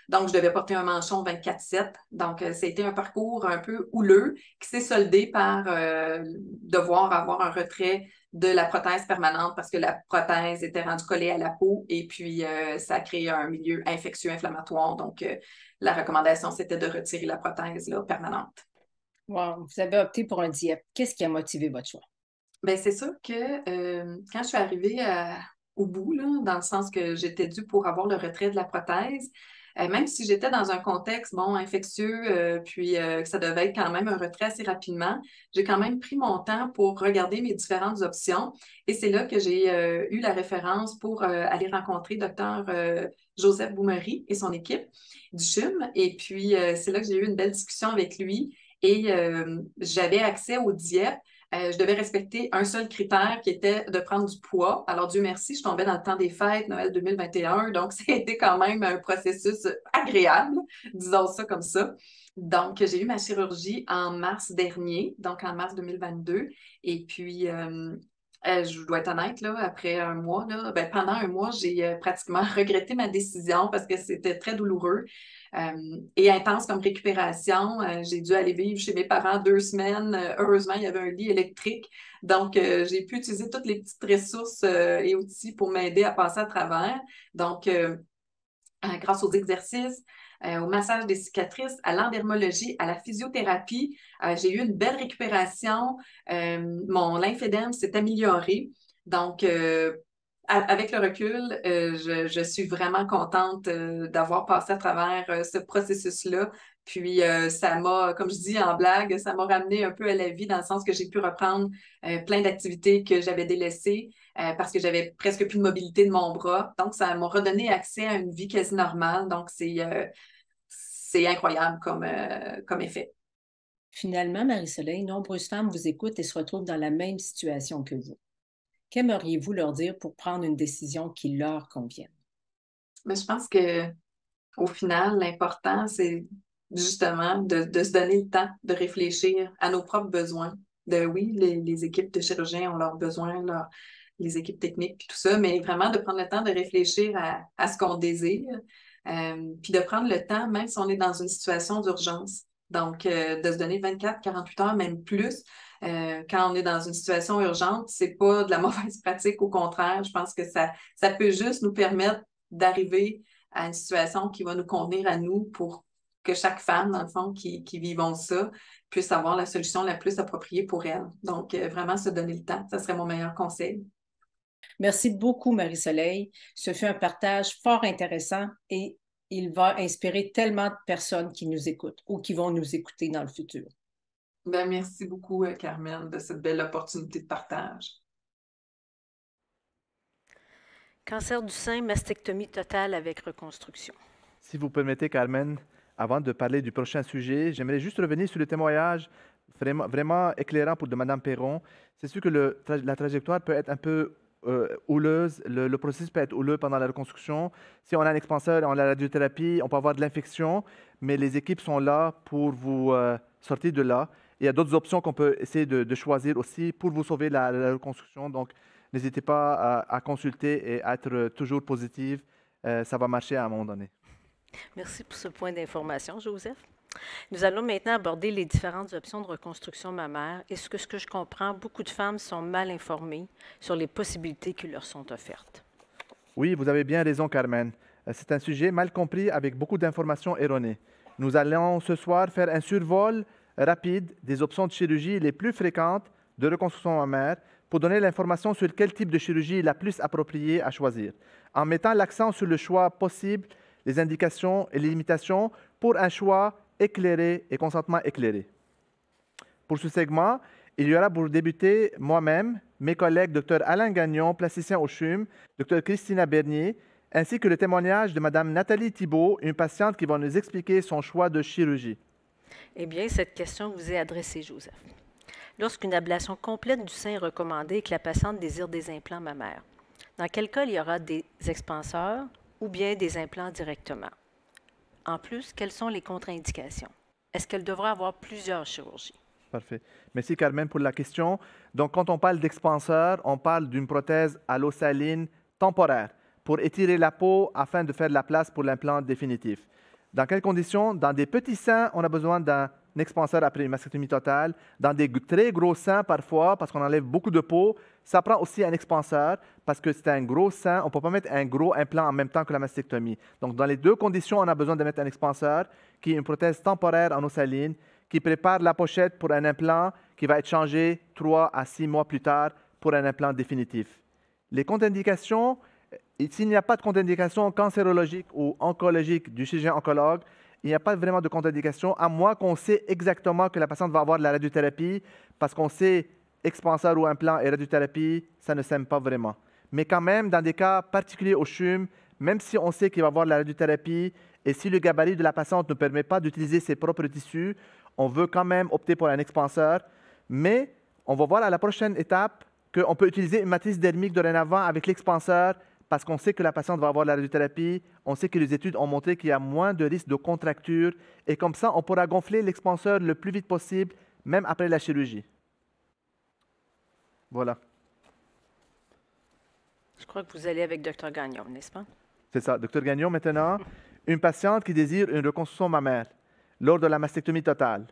donc je devais porter un manchon 24/7. Donc, ça a été un parcours un peu houleux qui s'est soldé par devoir avoir un retrait de la prothèse permanente parce que la prothèse était rendue collée à la peau et puis ça a créé un milieu infectieux inflammatoire. Donc, la recommandation, c'était de retirer la prothèse là, permanente. Wow. Vous avez opté pour un DIEP. Qu'est-ce qui a motivé votre choix? Bien, c'est sûr que quand je suis arrivée au bout, là, dans le sens que j'étais due pour avoir le retrait de la prothèse, même si j'étais dans un contexte infectieux, puis que ça devait être quand même un retrait assez rapidement, j'ai quand même pris mon temps pour regarder mes différentes options. Et c'est là que j'ai eu la référence pour aller rencontrer Dr. Joseph Boumery et son équipe du CHUM. Et puis, c'est là que j'ai eu une belle discussion avec lui. Et j'avais accès au DIEP. Je devais respecter un seul critère qui était de prendre du poids. Alors, Dieu merci, je tombais dans le temps des fêtes, Noël 2021, donc ça a été quand même un processus agréable, disons ça comme ça. Donc, j'ai eu ma chirurgie en mars dernier, donc en mars 2022. Et puis, je dois être honnête, là, après un mois, là, pendant un mois, j'ai pratiquement regretté ma décision parce que c'était très douloureux. Et intense comme récupération. J'ai dû aller vivre chez mes parents 2 semaines. Heureusement, il y avait un lit électrique. Donc, j'ai pu utiliser toutes les petites ressources et outils pour m'aider à passer à travers. Donc, grâce aux exercices, au massage des cicatrices, à l'endermologie, à la physiothérapie, j'ai eu une belle récupération. Mon lymphédème s'est amélioré. Donc, avec le recul, je suis vraiment contente d'avoir passé à travers ce processus-là. Puis, ça m'a, comme je dis en blague, ça m'a ramené un peu à la vie dans le sens que j'ai pu reprendre plein d'activités que j'avais délaissées parce que j'avais presque plus de mobilité de mon bras. Donc, ça m'a redonné accès à une vie quasi normale. Donc, c'est incroyable comme effet. Finalement, Marie-Soleil, nombreuses femmes vous écoutent et se retrouvent dans la même situation que vous. Qu'aimeriez-vous leur dire pour prendre une décision qui leur convienne? Mais je pense qu'au final, l'important, c'est justement de se donner le temps de réfléchir à nos propres besoins. Oui, les équipes de chirurgiens ont leurs besoins, les équipes techniques, puis tout ça, mais vraiment de prendre le temps de réfléchir à ce qu'on désire, puis de prendre le temps, même si on est dans une situation d'urgence. Donc, de se donner 24, 48 heures, même plus, quand on est dans une situation urgente, c'est pas de la mauvaise pratique, au contraire, je pense que ça peut juste nous permettre d'arriver à une situation qui va nous convenir à nous pour que chaque femme, dans le fond, qui vivons ça, puisse avoir la solution la plus appropriée pour elle. Donc, vraiment se donner le temps, ça serait mon meilleur conseil. Merci beaucoup, Marie-Soleil. Ce fut un partage fort intéressant et il va inspirer tellement de personnes qui nous écoutent ou qui vont nous écouter dans le futur. Merci beaucoup, Carmen, de cette belle opportunité de partage. Cancer du sein, mastectomie totale avec reconstruction. Si vous permettez, Carmen, avant de parler du prochain sujet, j'aimerais juste revenir sur le témoignage vraiment éclairant de Mme Perron. C'est sûr que la trajectoire peut être un peu houleuse, le processus peut être houleux pendant la reconstruction. Si on a un expanseur, on a la radiothérapie, on peut avoir de l'infection, mais les équipes sont là pour vous sortir de là. Il y a d'autres options qu'on peut essayer de choisir aussi pour vous sauver la reconstruction. Donc, n'hésitez pas à consulter et à être toujours positive. Ça va marcher à un moment donné. Merci pour ce point d'information, Joseph. Nous allons maintenant aborder les différentes options de reconstruction mammaire. Et ce que je comprends, beaucoup de femmes sont mal informées sur les possibilités qui leur sont offertes. Oui, vous avez bien raison, Carmen. C'est un sujet mal compris avec beaucoup d'informations erronées. Nous allons ce soir faire un survol rapide des options de chirurgie les plus fréquentes de reconstruction mammaire pour donner l'information sur quel type de chirurgie est la plus appropriée à choisir, en mettant l'accent sur le choix possible, les indications et les limitations pour un choix éclairé et consentement éclairé. Pour ce segment, il y aura pour débuter moi-même, mes collègues Dr Alain Gagnon, plasticien au CHUM, Dr Christina Bernier, ainsi que le témoignage de Mme Nathalie Thibault, une patiente qui va nous expliquer son choix de chirurgie. Eh bien, cette question vous est adressée, Joseph. Lorsqu'une ablation complète du sein est recommandée et que la patiente désire des implants mammaires, dans quel cas il y aura des expanseurs ou bien des implants directement? En plus, quelles sont les contre-indications? Est-ce qu'elle devra avoir plusieurs chirurgies? Parfait. Merci, Carmen, pour la question. Donc, quand on parle d'expanseur, on parle d'une prothèse à l'eau saline temporaire. pour étirer la peau afin de faire de la place pour l'implant définitif. Dans quelles conditions? Dans des petits seins, on a besoin d'un expanseur après une mastectomie totale. Dans des très gros seins, parfois, parce qu'on enlève beaucoup de peau, ça prend aussi un expanseur parce que c'est un gros sein. On ne peut pas mettre un gros implant en même temps que la mastectomie. Donc, dans les deux conditions, on a besoin de mettre un expanseur qui est une prothèse temporaire en ossaline qui prépare la pochette pour un implant qui va être changé 3 à 6 mois plus tard pour un implant définitif. Les contre-indications, s'il n'y a pas de contre-indication cancérologique ou oncologique du chirurgien oncologue, il n'y a pas vraiment de contre-indication, à moins qu'on sait exactement que la patiente va avoir de la radiothérapie, parce qu'on sait expanseur ou implant et radiothérapie, ça ne s'aime pas vraiment. Mais quand même, dans des cas particuliers au CHUM, même si on sait qu'il va avoir de la radiothérapie, et si le gabarit de la patiente ne permet pas d'utiliser ses propres tissus, on veut quand même opter pour un expanseur, mais on va voir à la prochaine étape qu'on peut utiliser une matrice dermique dorénavant avec l'expanseur parce qu'on sait que la patiente va avoir la radiothérapie, on sait que les études ont montré qu'il y a moins de risque de contracture, et comme ça, on pourra gonfler l'expanseur le plus vite possible, même après la chirurgie. Voilà. Je crois que vous allez avec Dr Gagnon, n'est-ce pas? C'est ça. Dr Gagnon, maintenant, une patiente qui désire une reconstruction mammaire lors de la mastectomie totale,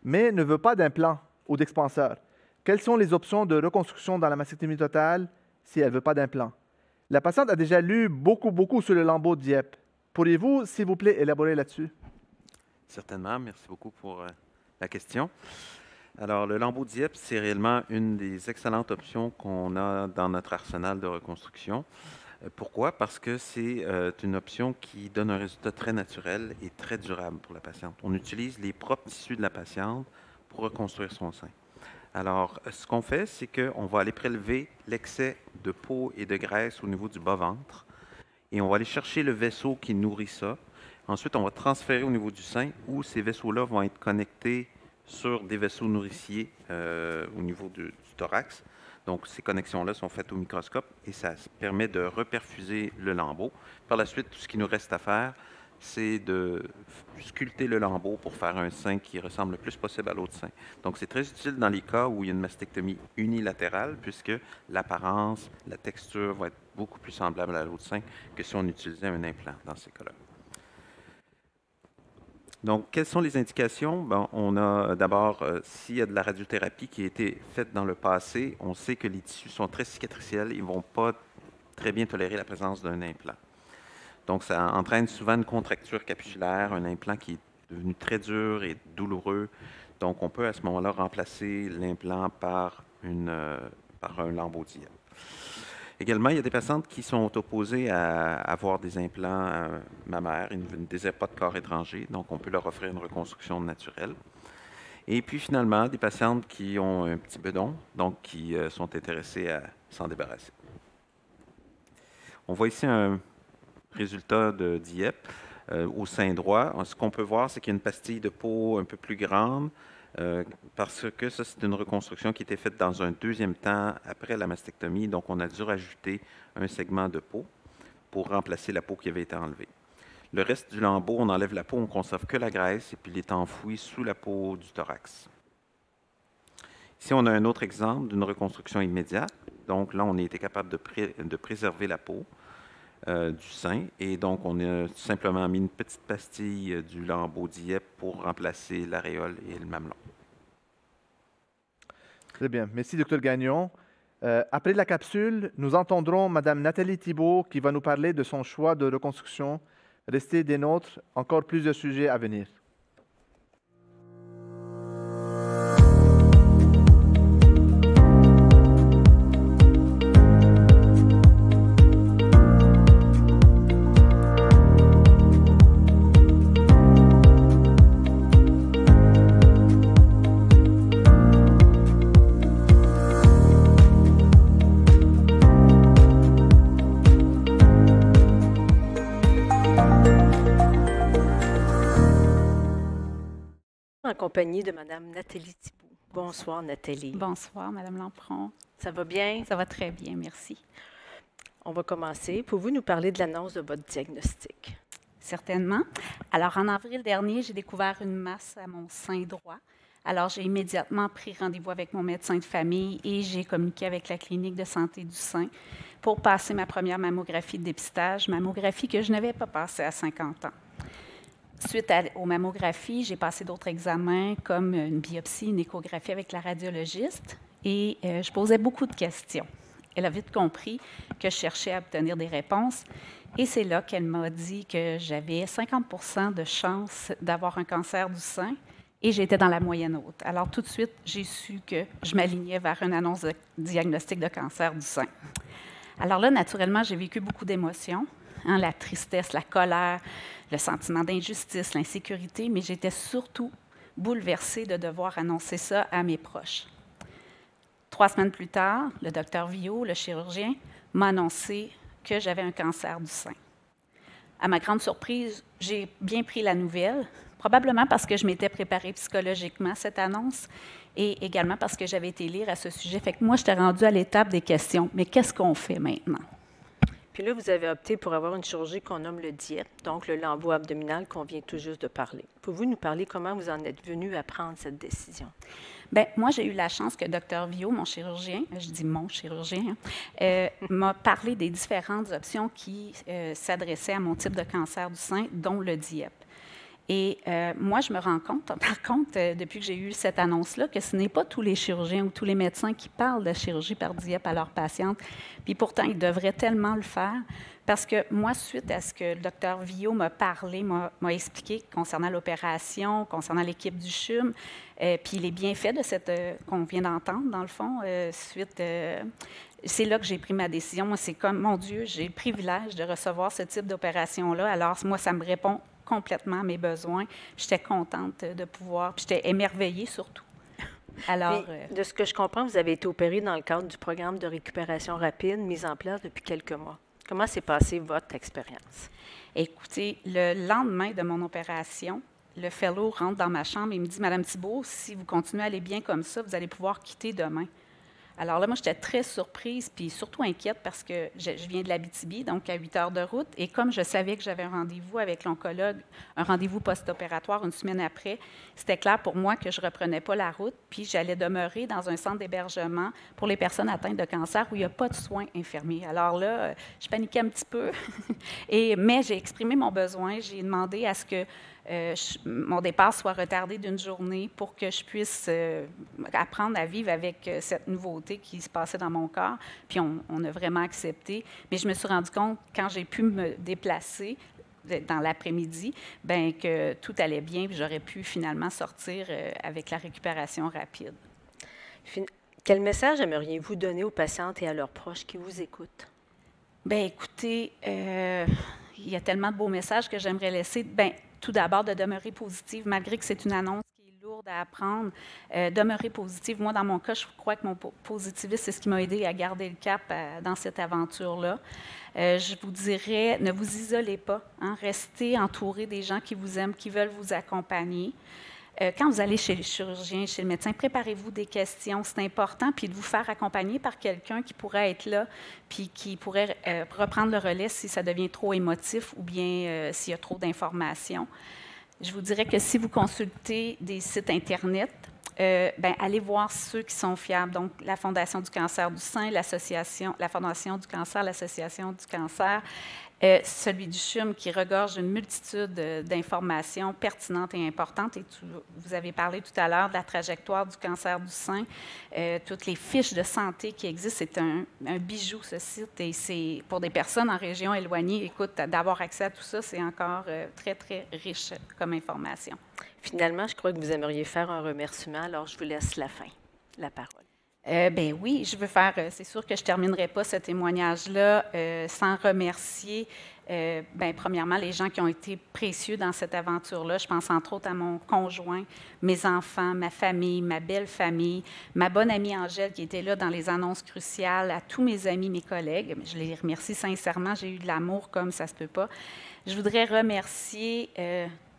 mais ne veut pas d'implant ou d'expanseur. Quelles sont les options de reconstruction dans la mastectomie totale si elle ne veut pas d'implant? La patiente a déjà lu beaucoup sur le lambeau Dieppe. Pourriez-vous, s'il vous plaît, élaborer là-dessus? Certainement. Merci beaucoup pour la question. Alors, le lambeau Dieppe, c'est réellement une des excellentes options qu'on a dans notre arsenal de reconstruction. Pourquoi? Parce que c'est une option qui donne un résultat très naturel et très durable pour la patiente. On utilise les propres tissus de la patiente pour reconstruire son sein. Alors, ce qu'on fait, c'est qu'on va aller prélever l'excès de peau et de graisse au niveau du bas-ventre et on va aller chercher le vaisseau qui nourrit ça. Ensuite, on va transférer au niveau du sein où ces vaisseaux-là vont être connectés sur des vaisseaux nourriciers au niveau du thorax. Donc, ces connexions-là sont faites au microscope et ça permet de reperfuser le lambeau. Par la suite, tout ce qui nous reste à faire, c'est de sculpter le lambeau pour faire un sein qui ressemble le plus possible à l'autre sein. Donc, c'est très utile dans les cas où il y a une mastectomie unilatérale, puisque l'apparence, la texture va être beaucoup plus semblable à l'autre sein que si on utilisait un implant dans ces cas-là. Donc, quelles sont les indications? Bon, on a d'abord, s'il y a de la radiothérapie qui a été faite dans le passé, on sait que les tissus sont très cicatriciels, ils ne vont pas très bien tolérer la présence d'un implant. Donc, ça entraîne souvent une contracture capsulaire, un implant qui est devenu très dur et douloureux. Donc, on peut à ce moment-là remplacer l'implant par un lambeau Dieppe. Également, il y a des patientes qui sont opposées à avoir des implants mammaires. Ils ne désirent pas de corps étranger, donc on peut leur offrir une reconstruction naturelle. Et puis finalement, des patientes qui ont un petit bedon, donc qui sont intéressées à s'en débarrasser. On voit ici un résultat de Dieppe au sein droit. Ce qu'on peut voir, c'est qu'il y a une pastille de peau un peu plus grande, parce que ça, c'est une reconstruction qui était faite dans un deuxième temps après la mastectomie. Donc, on a dû rajouter un segment de peau pour remplacer la peau qui avait été enlevée. Le reste du lambeau, on enlève la peau, on ne conserve que la graisse et puis il est enfoui sous la peau du thorax. Ici, on a un autre exemple d'une reconstruction immédiate. Donc, là, on a été capable de préserver la peau du sein. Et donc, on a simplement mis une petite pastille du lambeau Dieppe pour remplacer l'aréole et le mamelon. Très bien. Merci, Dr Gagnon. Après la capsule, nous entendrons Mme Nathalie Thibault qui va nous parler de son choix de reconstruction. Restez des nôtres, encore plusieurs sujets à venir. En compagnie de Mme Nathalie Thibault. Bonsoir, Nathalie. Bonsoir, Mme Lampron. Ça va bien? Ça va très bien, merci. On va commencer. Pouvez-vous nous parler de l'annonce de votre diagnostic? Certainement. Alors, en avril dernier, j'ai découvert une masse à mon sein droit Alors, j'ai immédiatement pris rendez-vous avec mon médecin de famille et j'ai communiqué avec la clinique de santé du sein pour passer ma première mammographie de dépistage, mammographie que je n'avais pas passée à 50 ans. Suite aux mammographies, j'ai passé d'autres examens comme une biopsie, une échographie avec la radiologiste et je posais beaucoup de questions. Elle a vite compris que je cherchais à obtenir des réponses et c'est là qu'elle m'a dit que j'avais 50 de chances d'avoir un cancer du sein et j'étais dans la moyenne haute. Alors tout de suite, j'ai su que je m'alignais vers une annonce de diagnostic de cancer du sein. Alors là, naturellement, j'ai vécu beaucoup d'émotions, hein, la tristesse, la colère, le sentiment d'injustice, l'insécurité, mais j'étais surtout bouleversée de devoir annoncer ça à mes proches. 3 semaines plus tard, le docteur Viau, le chirurgien, m'a annoncé que j'avais un cancer du sein. À ma grande surprise, j'ai bien pris la nouvelle, probablement parce que je m'étais préparée psychologiquement à cette annonce et également parce que j'avais été lire à ce sujet. Fait que moi, j'étais rendue à l'étape des questions. Mais qu'est-ce qu'on fait maintenant? Puis là, vous avez opté pour avoir une chirurgie qu'on nomme le DIEP, donc le lambeau abdominal qu'on vient tout juste de parler. Pouvez-vous nous parler comment vous en êtes venu à prendre cette décision? Bien, moi, j'ai eu la chance que Dr Viau, mon chirurgien, je dis mon chirurgien, m'a parlé des différentes options qui s'adressaient à mon type de cancer du sein, dont le DIEP. Et moi, je me rends compte, par contre, depuis que j'ai eu cette annonce-là, que ce n'est pas tous les chirurgiens ou tous les médecins qui parlent de chirurgie par DIEP à leurs patientes. Puis pourtant, ils devraient tellement le faire. Parce que moi, suite à ce que le docteur Viau m'a parlé, m'a expliqué concernant l'opération, concernant l'équipe du CHUM, puis les bienfaits de cette qu'on vient d'entendre, dans le fond, c'est là que j'ai pris ma décision. Moi, c'est comme, mon Dieu, j'ai le privilège de recevoir ce type d'opération-là. Alors, moi, ça me répond complètement à mes besoins. J'étais contente de pouvoir, puis j'étais émerveillée surtout. Alors, de ce que je comprends, vous avez été opérée dans le cadre du programme de récupération rapide mis en place depuis quelques mois. Comment s'est passée votre expérience? Écoutez, le lendemain de mon opération, le fellow rentre dans ma chambre et me dit « Madame Thibault, si vous continuez à aller bien comme ça, vous allez pouvoir quitter demain. » Alors là, moi, j'étais très surprise puis surtout inquiète parce que je viens de l'Abitibi, donc à 8 heures de route. Et comme je savais que j'avais un rendez-vous avec l'oncologue, un rendez-vous post-opératoire une semaine après, c'était clair pour moi que je ne reprenais pas la route puis j'allais demeurer dans un centre d'hébergement pour les personnes atteintes de cancer où il n'y a pas de soins infirmiers. Alors là, je paniquais un petit peu, mais j'ai exprimé mon besoin. J'ai demandé à ce que mon départ soit retardé d'une journée pour que je puisse apprendre à vivre avec cette nouveauté qui se passait dans mon corps. Puis on a vraiment accepté. Mais je me suis rendu compte, quand j'ai pu me déplacer dans l'après-midi, bien, que tout allait bien, puis j'aurais pu finalement sortir avec la récupération rapide. Quel message aimeriez-vous donner aux patientes et à leurs proches qui vous écoutent? Bien, écoutez, il y a tellement de beaux messages que j'aimerais laisser. Bien, tout d'abord, de demeurer positive, malgré que c'est une annonce qui est lourde à apprendre. Demeurer positive. Moi, dans mon cas, je crois que mon positivisme, c'est ce qui m'a aidé à garder le cap dans cette aventure-là. Je vous dirais, ne vous isolez pas. Hein, restez entouré des gens qui vous aiment, qui veulent vous accompagner. Quand vous allez chez le chirurgien, chez le médecin, préparez-vous des questions, c'est important, puis de vous faire accompagner par quelqu'un qui pourrait être là, puis qui pourrait reprendre le relais si ça devient trop émotif ou bien s'il y a trop d'informations. Je vous dirais que si vous consultez des sites Internet, bien, allez voir ceux qui sont fiables. Donc, la Fondation du cancer du sein, la Fondation du cancer, l'Association du cancer, celui du CHUM qui regorge une multitude d'informations pertinentes et importantes. Et vous avez parlé tout à l'heure de la trajectoire du cancer du sein, toutes les fiches de santé qui existent. C'est un bijou, ce site. Et c'est pour des personnes en région éloignée, écoute, d'avoir accès à tout ça, c'est encore très, très riche comme information. Finalement, je crois que vous aimeriez faire un remerciement, alors je vous laisse la parole. Bien oui, je veux faire, c'est sûr que je ne terminerai pas ce témoignage-là sans remercier, bien, premièrement, les gens qui ont été précieux dans cette aventure-là. Je pense entre autres à mon conjoint, mes enfants, ma famille, ma belle famille, ma bonne amie Angèle qui était là dans les annonces cruciales, à tous mes amis, mes collègues. Je les remercie sincèrement, j'ai eu de l'amour comme ça ne se peut pas. Je voudrais remercier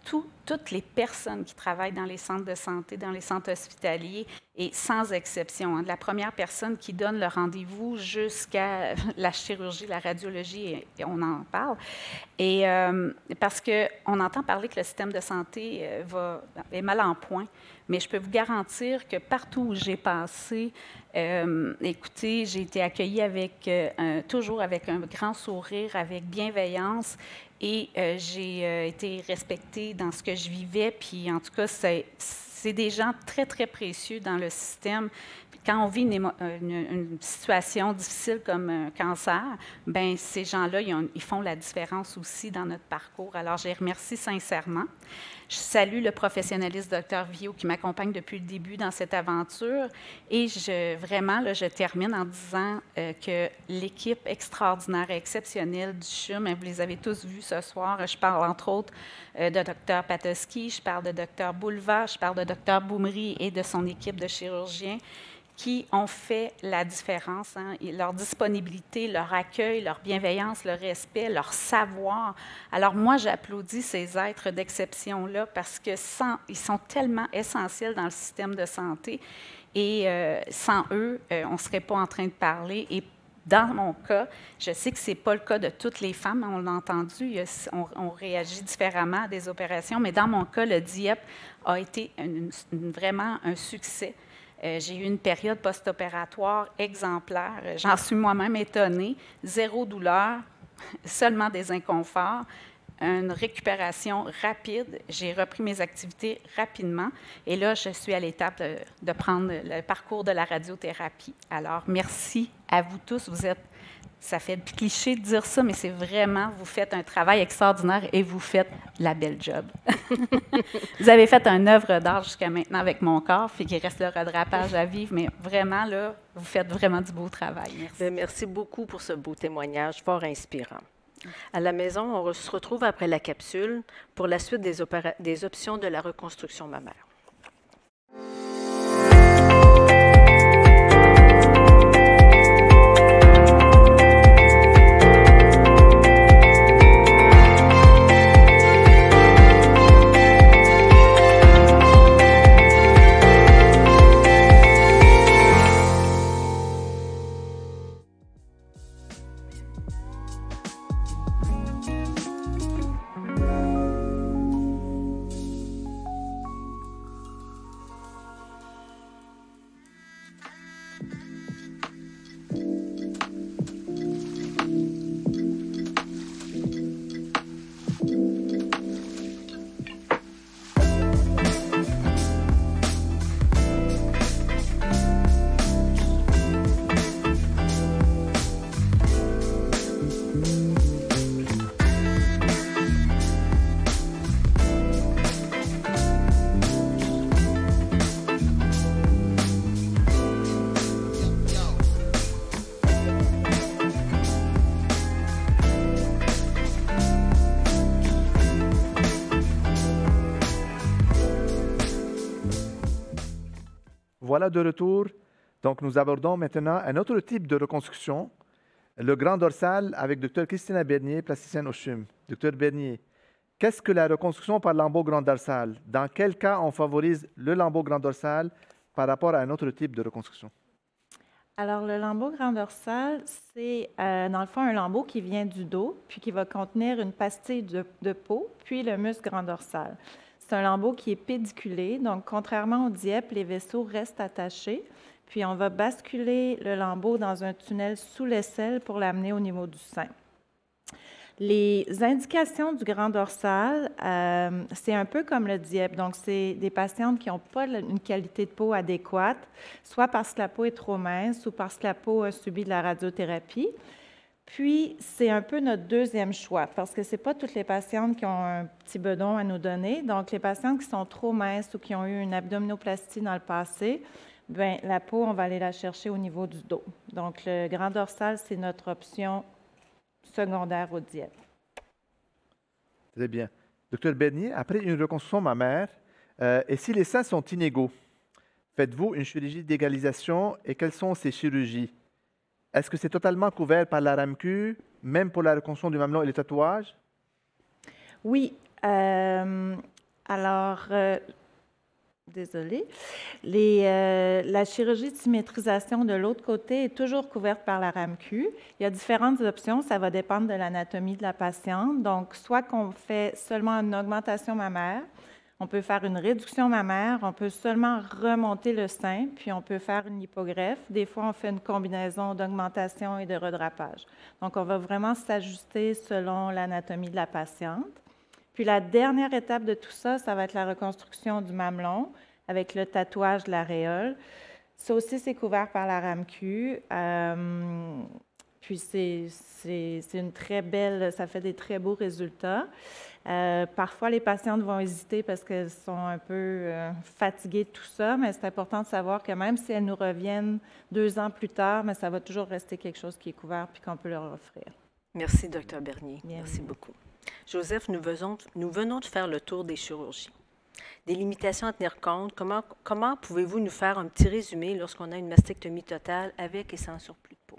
toutes les personnes qui travaillent dans les centres de santé, dans les centres hospitaliers, et sans exception, hein, de la première personne qui donne le rendez-vous jusqu'à la chirurgie, la radiologie, et on en parle. Et parce qu'on entend parler que le système de santé est mal en point, mais je peux vous garantir que partout où j'ai passé, écoutez, j'ai été accueillie toujours avec un grand sourire, avec bienveillance, et j'ai été respectée dans ce que je vivais. Puis, en tout cas, c'est des gens très, très précieux dans le système. Puis quand on vit une situation difficile comme un cancer, bien, ces gens-là, ils font la différence aussi dans notre parcours. Alors, je les remercie sincèrement. Je salue le professionnaliste Dr Viau qui m'accompagne depuis le début dans cette aventure. Et vraiment, là, je termine en disant que l'équipe extraordinaire et exceptionnelle du CHUM, vous les avez tous vus ce soir. Je parle entre autres de Dr Patoski, je parle de Dr Bouleva, je parle de Dr Boumri et de son équipe de chirurgiens qui ont fait la différence, hein, leur disponibilité, leur accueil, leur bienveillance, leur respect, leur savoir. Alors moi, j'applaudis ces êtres d'exception-là parce que ils sont tellement essentiels dans le système de santé et sans eux, on ne serait pas en train de parler. Et dans mon cas, je sais que ce n'est pas le cas de toutes les femmes, on l'a entendu, on réagit différemment à des opérations, mais dans mon cas, le DIEP a été vraiment un succès. J'ai eu une période post-opératoire exemplaire. J'en suis moi-même étonnée. 0 douleur, seulement des inconforts, une récupération rapide. J'ai repris mes activités rapidement. Et là, je suis à l'étape de prendre le parcours de la radiothérapie. Alors, merci à vous tous. Ça fait cliché de dire ça, mais c'est vraiment, vous faites un travail extraordinaire et vous faites la belle job. Vous avez fait une œuvre d'art jusqu'à maintenant avec mon corps, puis qu'il reste le redrapage à vivre, mais vraiment, là, vous faites vraiment du beau travail. Merci. Merci beaucoup pour ce beau témoignage fort inspirant. À la maison, on se retrouve après la capsule pour la suite des options de la reconstruction mammaire. Voilà de retour. Donc, nous abordons maintenant un autre type de reconstruction, le grand dorsal avec Dr Christina Bernier, plasticienne au CHUM. Dr Bernier, qu'est-ce que la reconstruction par lambeau grand dorsal? Dans quel cas on favorise le lambeau grand dorsal par rapport à un autre type de reconstruction? Alors, le lambeau grand dorsal, c'est dans le fond un lambeau qui vient du dos, puis qui va contenir une pastille de peau, puis le muscle grand dorsal. C'est un lambeau qui est pédiculé, donc contrairement au DIEP, les vaisseaux restent attachés, puis on va basculer le lambeau dans un tunnel sous l'aisselle pour l'amener au niveau du sein. Les indications du grand dorsal, c'est un peu comme le DIEP, donc c'est des patientes qui n'ont pas une qualité de peau adéquate, soit parce que la peau est trop mince ou parce que la peau a subi de la radiothérapie. Puis, c'est un peu notre deuxième choix, parce que ce n'est pas toutes les patientes qui ont un petit bedon à nous donner. Donc, les patientes qui sont trop minces ou qui ont eu une abdominoplastie dans le passé, bien, la peau, on va aller la chercher au niveau du dos. Donc, le grand dorsal, c'est notre option secondaire au DIEP. Très bien. Docteur Bernier, après une reconstruction mammaire, et si les seins sont inégaux, faites-vous une chirurgie d'égalisation et quelles sont ces chirurgies? Est-ce que c'est totalement couvert par la RAMQ, même pour la reconstruction du mamelon et les tatouages? Oui. Alors, désolée, la chirurgie de symétrisation de l'autre côté est toujours couverte par la RAMQ. Il y a différentes options, ça va dépendre de l'anatomie de la patiente. Donc, soit qu'on fait seulement une augmentation mammaire, on peut faire une réduction mammaire, on peut seulement remonter le sein, puis on peut faire une lipogreffe. Des fois, on fait une combinaison d'augmentation et de redrapage. Donc, on va vraiment s'ajuster selon l'anatomie de la patiente. Puis la dernière étape de tout ça, ça va être la reconstruction du mamelon avec le tatouage de l'aréole. Ça aussi, c'est couvert par la RAMQ. Puis c'est une très belle, ça fait des très beaux résultats. Parfois, les patientes vont hésiter parce qu'elles sont un peu fatiguées de tout ça, mais c'est important de savoir que même si elles nous reviennent 2 ans plus tard, mais ça va toujours rester quelque chose qui est couvert puis qu'on peut leur offrir. Merci, Dr. Bernier. Merci beaucoup. Joseph, nous venons de faire le tour des chirurgies. Des limitations à tenir compte, comment pouvez-vous nous faire un petit résumé lorsqu'on a une mastectomie totale avec et sans surplus de peau?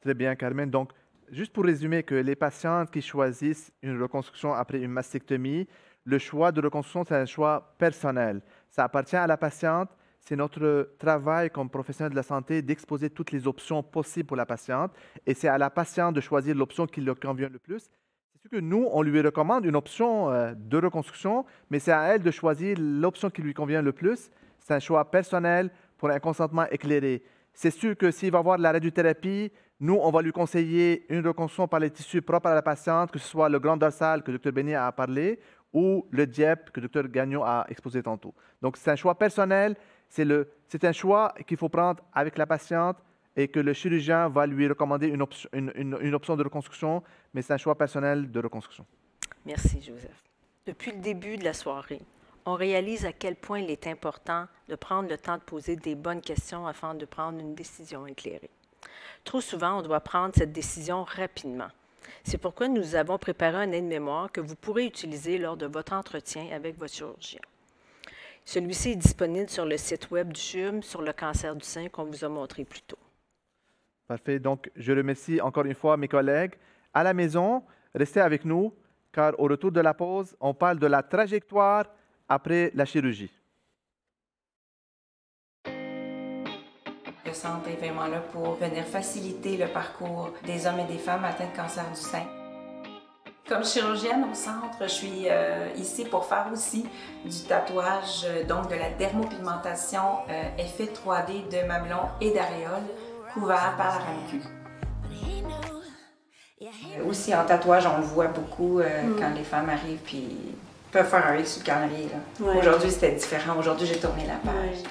Très bien, Carmen. Donc, juste pour résumer, que les patientes qui choisissent une reconstruction après une mastectomie, le choix de reconstruction, c'est un choix personnel. Ça appartient à la patiente. C'est notre travail comme professionnel de la santé d'exposer toutes les options possibles pour la patiente. Et c'est à la patiente de choisir l'option qui lui convient le plus. C'est sûr que nous, on lui recommande une option de reconstruction, mais c'est à elle de choisir l'option qui lui convient le plus. C'est un choix personnel pour un consentement éclairé. C'est sûr que s'il va avoir de la radiothérapie, nous, on va lui conseiller une reconstruction par les tissus propres à la patiente, que ce soit le grand dorsal que Dr. Bernier a parlé ou le DIEP que Dr. Gagnon a exposé tantôt. Donc, c'est un choix personnel. C'est un choix qu'il faut prendre avec la patiente et que le chirurgien va lui recommander une option de reconstruction, mais c'est un choix personnel de reconstruction. Merci, Joseph. Depuis le début de la soirée, on réalise à quel point il est important de prendre le temps de poser des bonnes questions afin de prendre une décision éclairée. Trop souvent, on doit prendre cette décision rapidement. C'est pourquoi nous avons préparé un aide-mémoire que vous pourrez utiliser lors de votre entretien avec votre chirurgien. Celui-ci est disponible sur le site web du CHUM sur le cancer du sein qu'on vous a montré plus tôt. Parfait. Donc, je remercie encore une fois mes collègues. À la maison, restez avec nous, car au retour de la pause, on parle de la trajectoire après la chirurgie. Le centre est vraiment là pour venir faciliter le parcours des hommes et des femmes atteints de cancer du sein. Comme chirurgienne au centre, je suis ici pour faire aussi du tatouage, donc de la dermopigmentation effet 3D de mamelon et d'aréole couvert par la RAMQ. Aussi en tatouage, on le voit beaucoup quand les femmes arrivent puis peuvent faire un X sur le calendrier. Ouais. Aujourd'hui, c'était différent. Aujourd'hui, j'ai tourné la page. Ouais.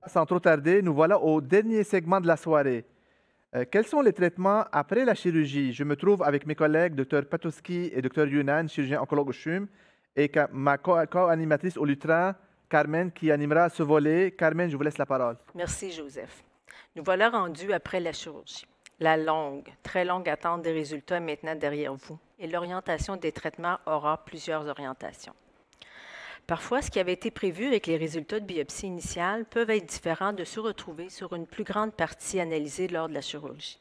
Sans trop tarder, nous voilà au dernier segment de la soirée. Quels sont les traitements après la chirurgie? Je me trouve avec mes collègues Dr. Patowski et Dr. Younan, chirurgien oncologue au CHUM, et ma co-animatrice au Lutrin, Carmen, qui animera ce volet. Carmen, je vous laisse la parole. Merci, Joseph. Nous voilà rendus après la chirurgie. La très longue attente des résultats est maintenant derrière vous et l'orientation des traitements aura plusieurs orientations. Parfois, ce qui avait été prévu avec les résultats de biopsie initiale peuvent être différents de se retrouver sur une plus grande partie analysée lors de la chirurgie.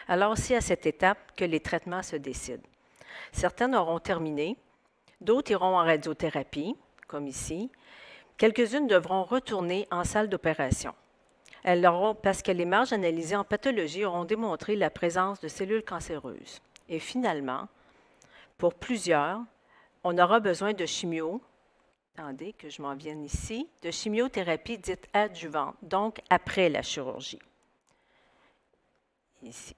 Alors, c'est à cette étape que les traitements se décident. Certaines auront terminé, d'autres iront en radiothérapie, comme ici. Quelques-unes devront retourner en salle d'opération. Elles auront, parce que les marges analysées en pathologie auront démontré la présence de cellules cancéreuses. Et finalement, pour plusieurs, on aura besoin de chimio, attendez que je m'en vienne ici, de chimiothérapie dite adjuvante, donc après la chirurgie. Ici.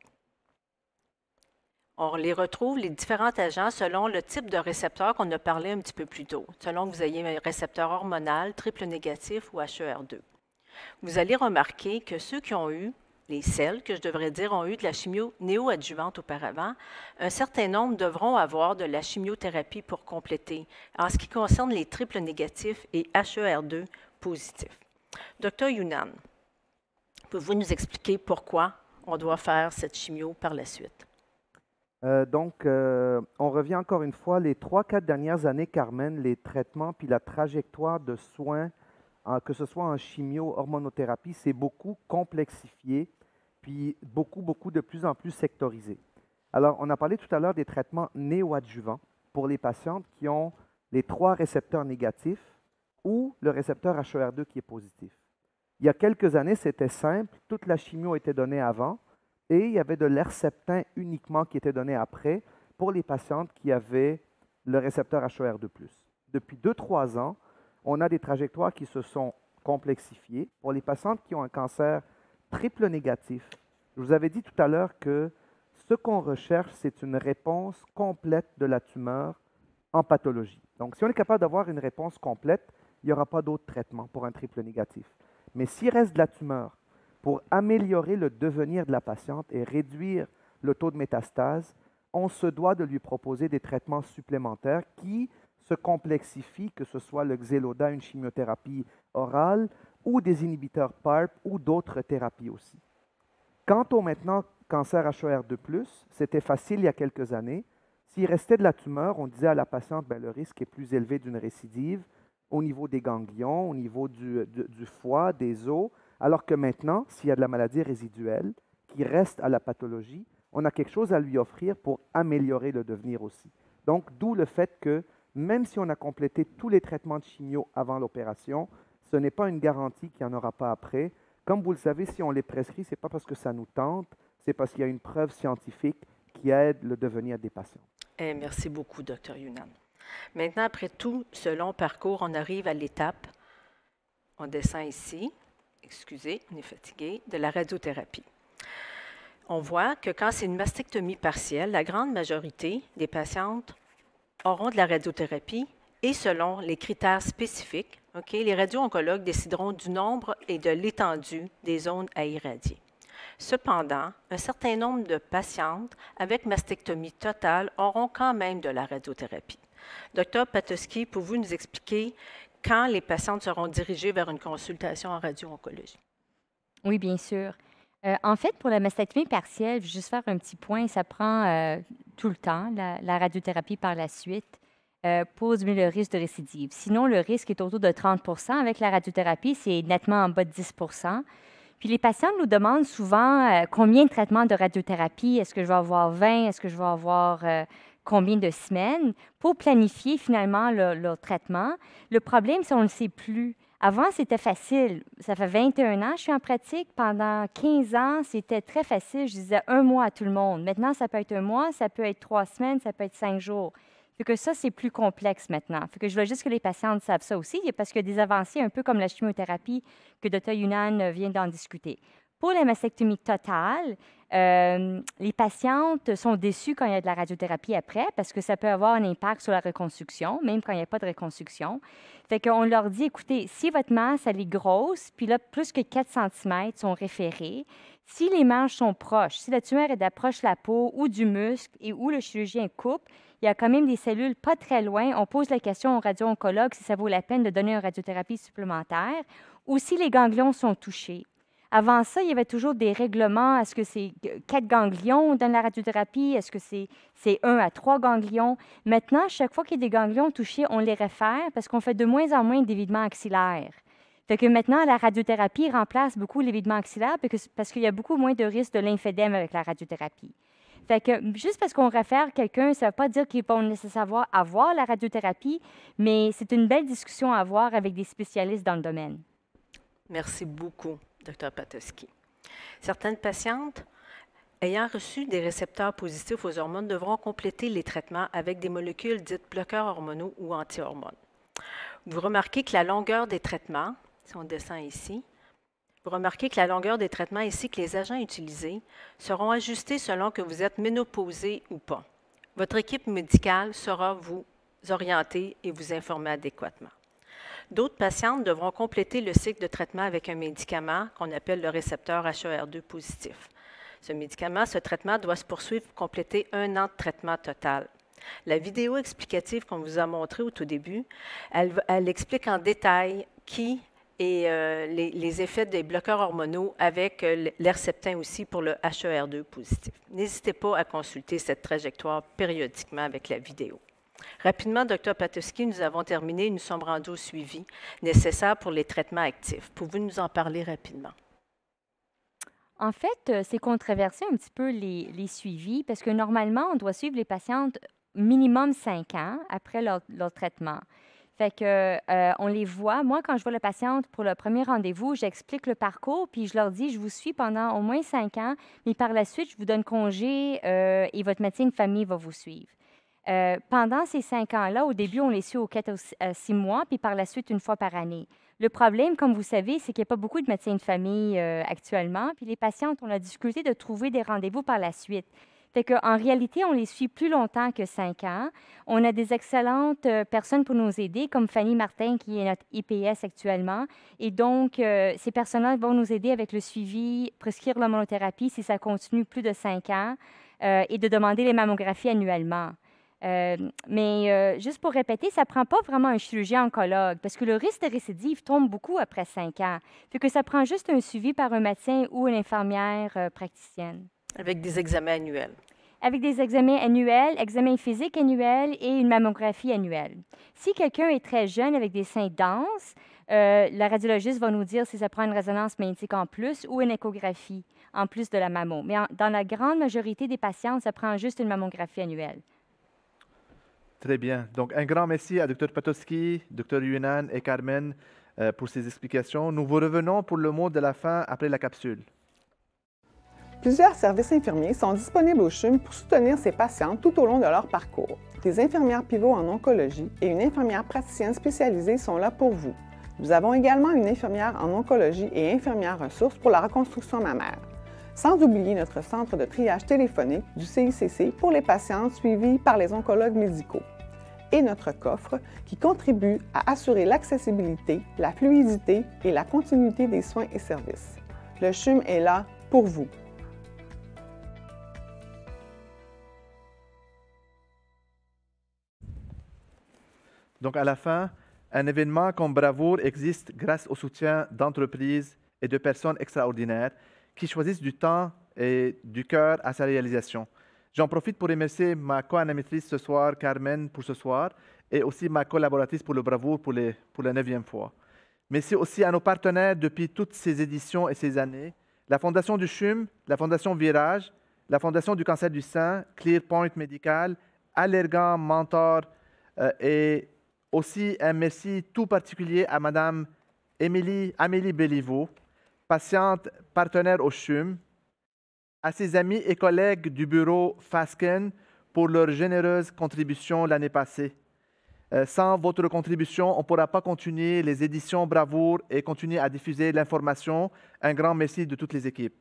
On les retrouve, les différents agents, selon le type de récepteur qu'on a parlé un petit peu plus tôt, selon que vous ayez un récepteur hormonal, triple négatif ou HER2. Vous allez remarquer que ceux qui ont eu, les celles que je devrais dire, ont eu de la chimio néoadjuvante auparavant, un certain nombre devront avoir de la chimiothérapie pour compléter, en ce qui concerne les triples négatifs et HER2 positifs. Dr. Younan, pouvez-vous nous expliquer pourquoi on doit faire cette chimio par la suite? On revient encore une fois, les 3-4 dernières années, Carmen, les traitements puis la trajectoire de soins, que ce soit en chimio, hormonothérapie, c'est beaucoup complexifié, puis beaucoup de plus en plus sectorisé. Alors, on a parlé tout à l'heure des traitements néoadjuvants pour les patientes qui ont les 3 récepteurs négatifs ou le récepteur HER2 qui est positif. Il y a quelques années, c'était simple, toute la chimio était donnée avant, et il y avait de l'Herceptin uniquement qui était donné après pour les patientes qui avaient le récepteur HER2+. Depuis 2-3 ans, on a des trajectoires qui se sont complexifiées. Pour les patientes qui ont un cancer triple négatif, je vous avais dit tout à l'heure que ce qu'on recherche, c'est une réponse complète de la tumeur en pathologie. Donc, si on est capable d'avoir une réponse complète, il n'y aura pas d'autre traitement pour un triple négatif. Mais s'il reste de la tumeur, pour améliorer le devenir de la patiente et réduire le taux de métastase, on se doit de lui proposer des traitements supplémentaires qui se complexifient, que ce soit le Xeloda, une chimiothérapie orale, ou des inhibiteurs PARP ou d'autres thérapies aussi. Quant au maintenant cancer HER2+, c'était facile il y a quelques années. S'il restait de la tumeur, on disait à la patiente, ben, le risque est plus élevé d'une récidive au niveau des ganglions, au niveau du foie, des os, alors que maintenant, s'il y a de la maladie résiduelle qui reste à la pathologie, on a quelque chose à lui offrir pour améliorer le devenir aussi. Donc, d'où le fait que même si on a complété tous les traitements de chimio avant l'opération, ce n'est pas une garantie qu'il n'y en aura pas après. Comme vous le savez, si on les prescrit, ce n'est pas parce que ça nous tente, c'est parce qu'il y a une preuve scientifique qui aide le devenir des patients. Merci beaucoup, Dr. Younan. Maintenant, après tout ce long parcours, on arrive à l'étape, on descend ici, excusez, on est fatigué, de la radiothérapie. On voit que quand c'est une mastectomie partielle, la grande majorité des patientes auront de la radiothérapie et selon les critères spécifiques, les radio-oncologues décideront du nombre et de l'étendue des zones à irradier. Cependant, un certain nombre de patientes avec mastectomie totale auront quand même de la radiothérapie. Dr. Patoski, pouvez-vous nous expliquer quand les patientes seront dirigées vers une consultation en radio-oncologie? Oui, bien sûr. En fait, pour la mastectomie partielle, je vais juste faire un petit point, ça prend tout le temps, la radiothérapie par la suite, pour diminuer le risque de récidive. Sinon, le risque est autour de 30 %. Avec la radiothérapie, c'est nettement en bas de 10 %. Puis les patients nous demandent souvent combien de traitements de radiothérapie, est-ce que je vais avoir 20, est-ce que je vais avoir combien de semaines, pour planifier finalement leur traitement. Le problème, c'est qu'on ne le sait plus. Avant, c'était facile. Ça fait 21 ans que je suis en pratique. Pendant 15 ans, c'était très facile. Je disais 1 mois à tout le monde. Maintenant, ça peut être 1 mois, ça peut être 3 semaines, ça peut être 5 jours. Fait que ça, c'est plus complexe maintenant. Fait que je veux juste que les patientes savent ça aussi, parce qu'il y a des avancées un peu comme la chimiothérapie que Dr. Younan vient d'en discuter. Pour la mastectomie totale, les patientes sont déçues quand il y a de la radiothérapie après parce que ça peut avoir un impact sur la reconstruction, même quand il n'y a pas de reconstruction. Fait qu'on leur dit, écoutez, si votre masse, elle est grosse, puis là, plus que 4 cm sont référés, si les manches sont proches, si la tumeur est d'approche la peau ou du muscle et où le chirurgien coupe, il y a quand même des cellules pas très loin. On pose la question au radio-oncologue si ça vaut la peine de donner une radiothérapie supplémentaire ou si les ganglions sont touchés. Avant ça, il y avait toujours des règlements. Est-ce que c'est 4 ganglions dans la radiothérapie? Est-ce que c'est 1 à 3 ganglions? Maintenant, chaque fois qu'il y a des ganglions touchés, on les réfère parce qu'on fait de moins en moins d'évidements axillaires. Fait que maintenant, la radiothérapie remplace beaucoup l'évidement axillaire parce qu'il y a beaucoup moins de risque de lymphédème avec la radiothérapie. Fait que juste parce qu'on réfère quelqu'un, ça ne veut pas dire qu'ils vont nécessairement avoir la radiothérapie, mais c'est une belle discussion à avoir avec des spécialistes dans le domaine. Merci beaucoup, Dr. Patoski. Certaines patientes ayant reçu des récepteurs positifs aux hormones devront compléter les traitements avec des molécules dites bloqueurs hormonaux ou anti-hormones. Vous remarquez que la longueur des traitements, si on descend ici, vous remarquez que la longueur des traitements ainsi que les agents utilisés seront ajustés selon que vous êtes ménopausé ou pas. Votre équipe médicale saura vous orienter et vous informer adéquatement. D'autres patientes devront compléter le cycle de traitement avec un médicament qu'on appelle le récepteur HER2 positif. Ce traitement doit se poursuivre pour compléter 1 an de traitement total. La vidéo explicative qu'on vous a montrée au tout début, elle explique en détail qui et les effets des bloqueurs hormonaux avec l'Herceptin aussi pour le HER2 positif. N'hésitez pas à consulter cette trajectoire périodiquement avec la vidéo. Rapidement, Dr. Patoski, nous avons terminé, nous sommes rendus au suivi nécessaire pour les traitements actifs. Pouvez-vous nous en parler rapidement? En fait, c'est controversé un petit peu les suivis parce que normalement, on doit suivre les patientes minimum 5 ans après leur traitement. Fait que on les voit. Moi, quand je vois la patiente pour le premier rendez-vous, j'explique le parcours, puis je leur dis, je vous suis pendant au moins 5 ans, mais par la suite, je vous donne congé et votre médecin de famille va vous suivre. Pendant ces 5 ans-là, au début, on les suit aux 4 à 6 mois, puis par la suite, 1 fois par année. Le problème, comme vous savez, c'est qu'il n'y a pas beaucoup de médecins de famille actuellement, puis les patientes ont la difficulté de trouver des rendez-vous par la suite. Fait qu'en réalité, on les suit plus longtemps que 5 ans. On a des excellentes personnes pour nous aider, comme Fanny Martin, qui est notre IPS actuellement. Et donc, ces personnes-là vont nous aider avec le suivi, prescrire la monothérapie si ça continue plus de 5 ans, et de demander les mammographies annuellement. Mais juste pour répéter, ça ne prend pas vraiment un chirurgien oncologue parce que le risque de récidive tombe beaucoup après 5 ans. Fait que ça prend juste un suivi par un médecin ou une infirmière praticienne. Avec des examens annuels. Avec des examens annuels, examens physiques annuels et une mammographie annuelle. Si quelqu'un est très jeune avec des seins denses, la radiologiste va nous dire si ça prend une résonance magnétique en plus ou une échographie en plus de la mammo. Mais dans la grande majorité des patients, ça prend juste une mammographie annuelle. Très bien. Donc, un grand merci à Dr. Patoski, Dr. Yunan et Carmen pour ces explications. Nous vous revenons pour le mot de la fin après la capsule. Plusieurs services infirmiers sont disponibles au CHUM pour soutenir ces patientes tout au long de leur parcours. Des infirmières pivots en oncologie et une infirmière praticienne spécialisée sont là pour vous. Nous avons également une infirmière en oncologie et infirmière ressources pour la reconstruction mammaire. Sans oublier notre centre de triage téléphonique du CICC pour les patientes suivies par les oncologues médicaux. Et notre coffre qui contribue à assurer l'accessibilité, la fluidité et la continuité des soins et services. Le CHUM est là pour vous. Donc, à la fin, un événement comme Bravoure existe grâce au soutien d'entreprises et de personnes extraordinaires qui choisissent du temps et du cœur à sa réalisation. J'en profite pour remercier ma co-animatrice ce soir, Carmen, pour ce soir, et aussi ma collaboratrice pour le Bravoure pour la 9e fois. Merci aussi à nos partenaires depuis toutes ces éditions et ces années, la Fondation du CHUM, la Fondation Virage, la Fondation du cancer du sein, ClearPoint Médical, Allergan, Mentor et aussi un merci tout particulier à Mme Amélie Béliveau, patiente partenaire au CHUM, à ses amis et collègues du bureau FASCEN pour leur généreuse contribution l'année passée. Sans votre contribution, on ne pourra pas continuer les éditions Bravoure et continuer à diffuser l'information. Un grand merci de toutes les équipes.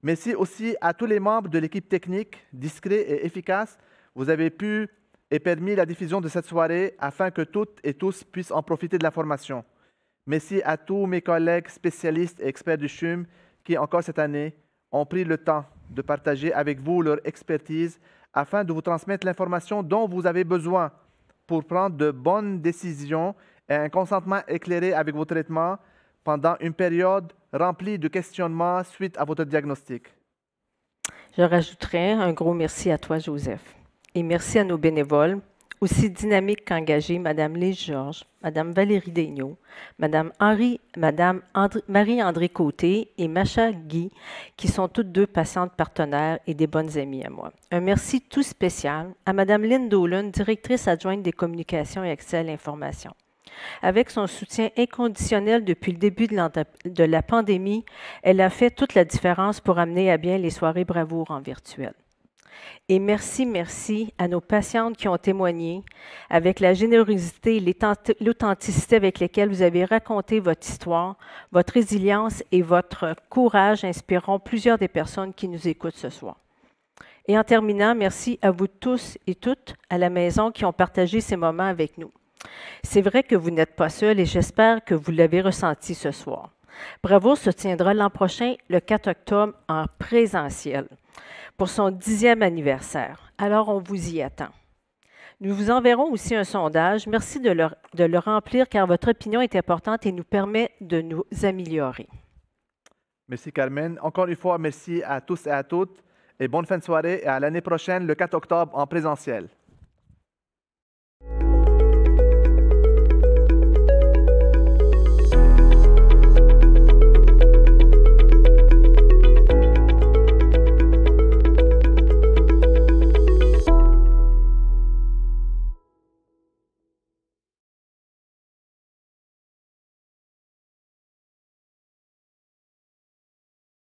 Merci aussi à tous les membres de l'équipe technique, discrets et efficaces. Vous avez pu et permis la diffusion de cette soirée afin que toutes et tous puissent en profiter de l'information. Merci à tous mes collègues spécialistes et experts du CHUM qui, encore cette année, ont pris le temps de partager avec vous leur expertise afin de vous transmettre l'information dont vous avez besoin pour prendre de bonnes décisions et un consentement éclairé avec vos traitements pendant une période remplie de questionnements suite à votre diagnostic. Je rajouterai un gros merci à toi, Joseph. Et merci à nos bénévoles, aussi dynamiques qu'engagés, Mme Lise Georges, Mme Valérie Daigneault, Mme Marie-André Côté et Macha Guy, qui sont toutes deux patientes partenaires et des bonnes amies à moi. Un merci tout spécial à Mme Lynn Dolan, directrice adjointe des communications et accès à l'information. Avec son soutien inconditionnel depuis le début de la pandémie, elle a fait toute la différence pour amener à bien les soirées Bravoure en virtuel. Et merci, merci à nos patientes qui ont témoigné avec la générosité et l'authenticité avec lesquelles vous avez raconté votre histoire. Votre résilience et votre courage inspireront plusieurs des personnes qui nous écoutent ce soir. Et en terminant, merci à vous tous et toutes à la maison qui ont partagé ces moments avec nous. C'est vrai que vous n'êtes pas seuls et j'espère que vous l'avez ressenti ce soir. Bravoure se tiendra l'an prochain, le 4 octobre, en présentiel, pour son 10e anniversaire. Alors, on vous y attend. Nous vous enverrons aussi un sondage. Merci de le remplir car votre opinion est importante et nous permet de nous améliorer. Merci Carmen. Encore une fois, merci à tous et à toutes et bonne fin de soirée et à l'année prochaine, le 4 octobre, en présentiel.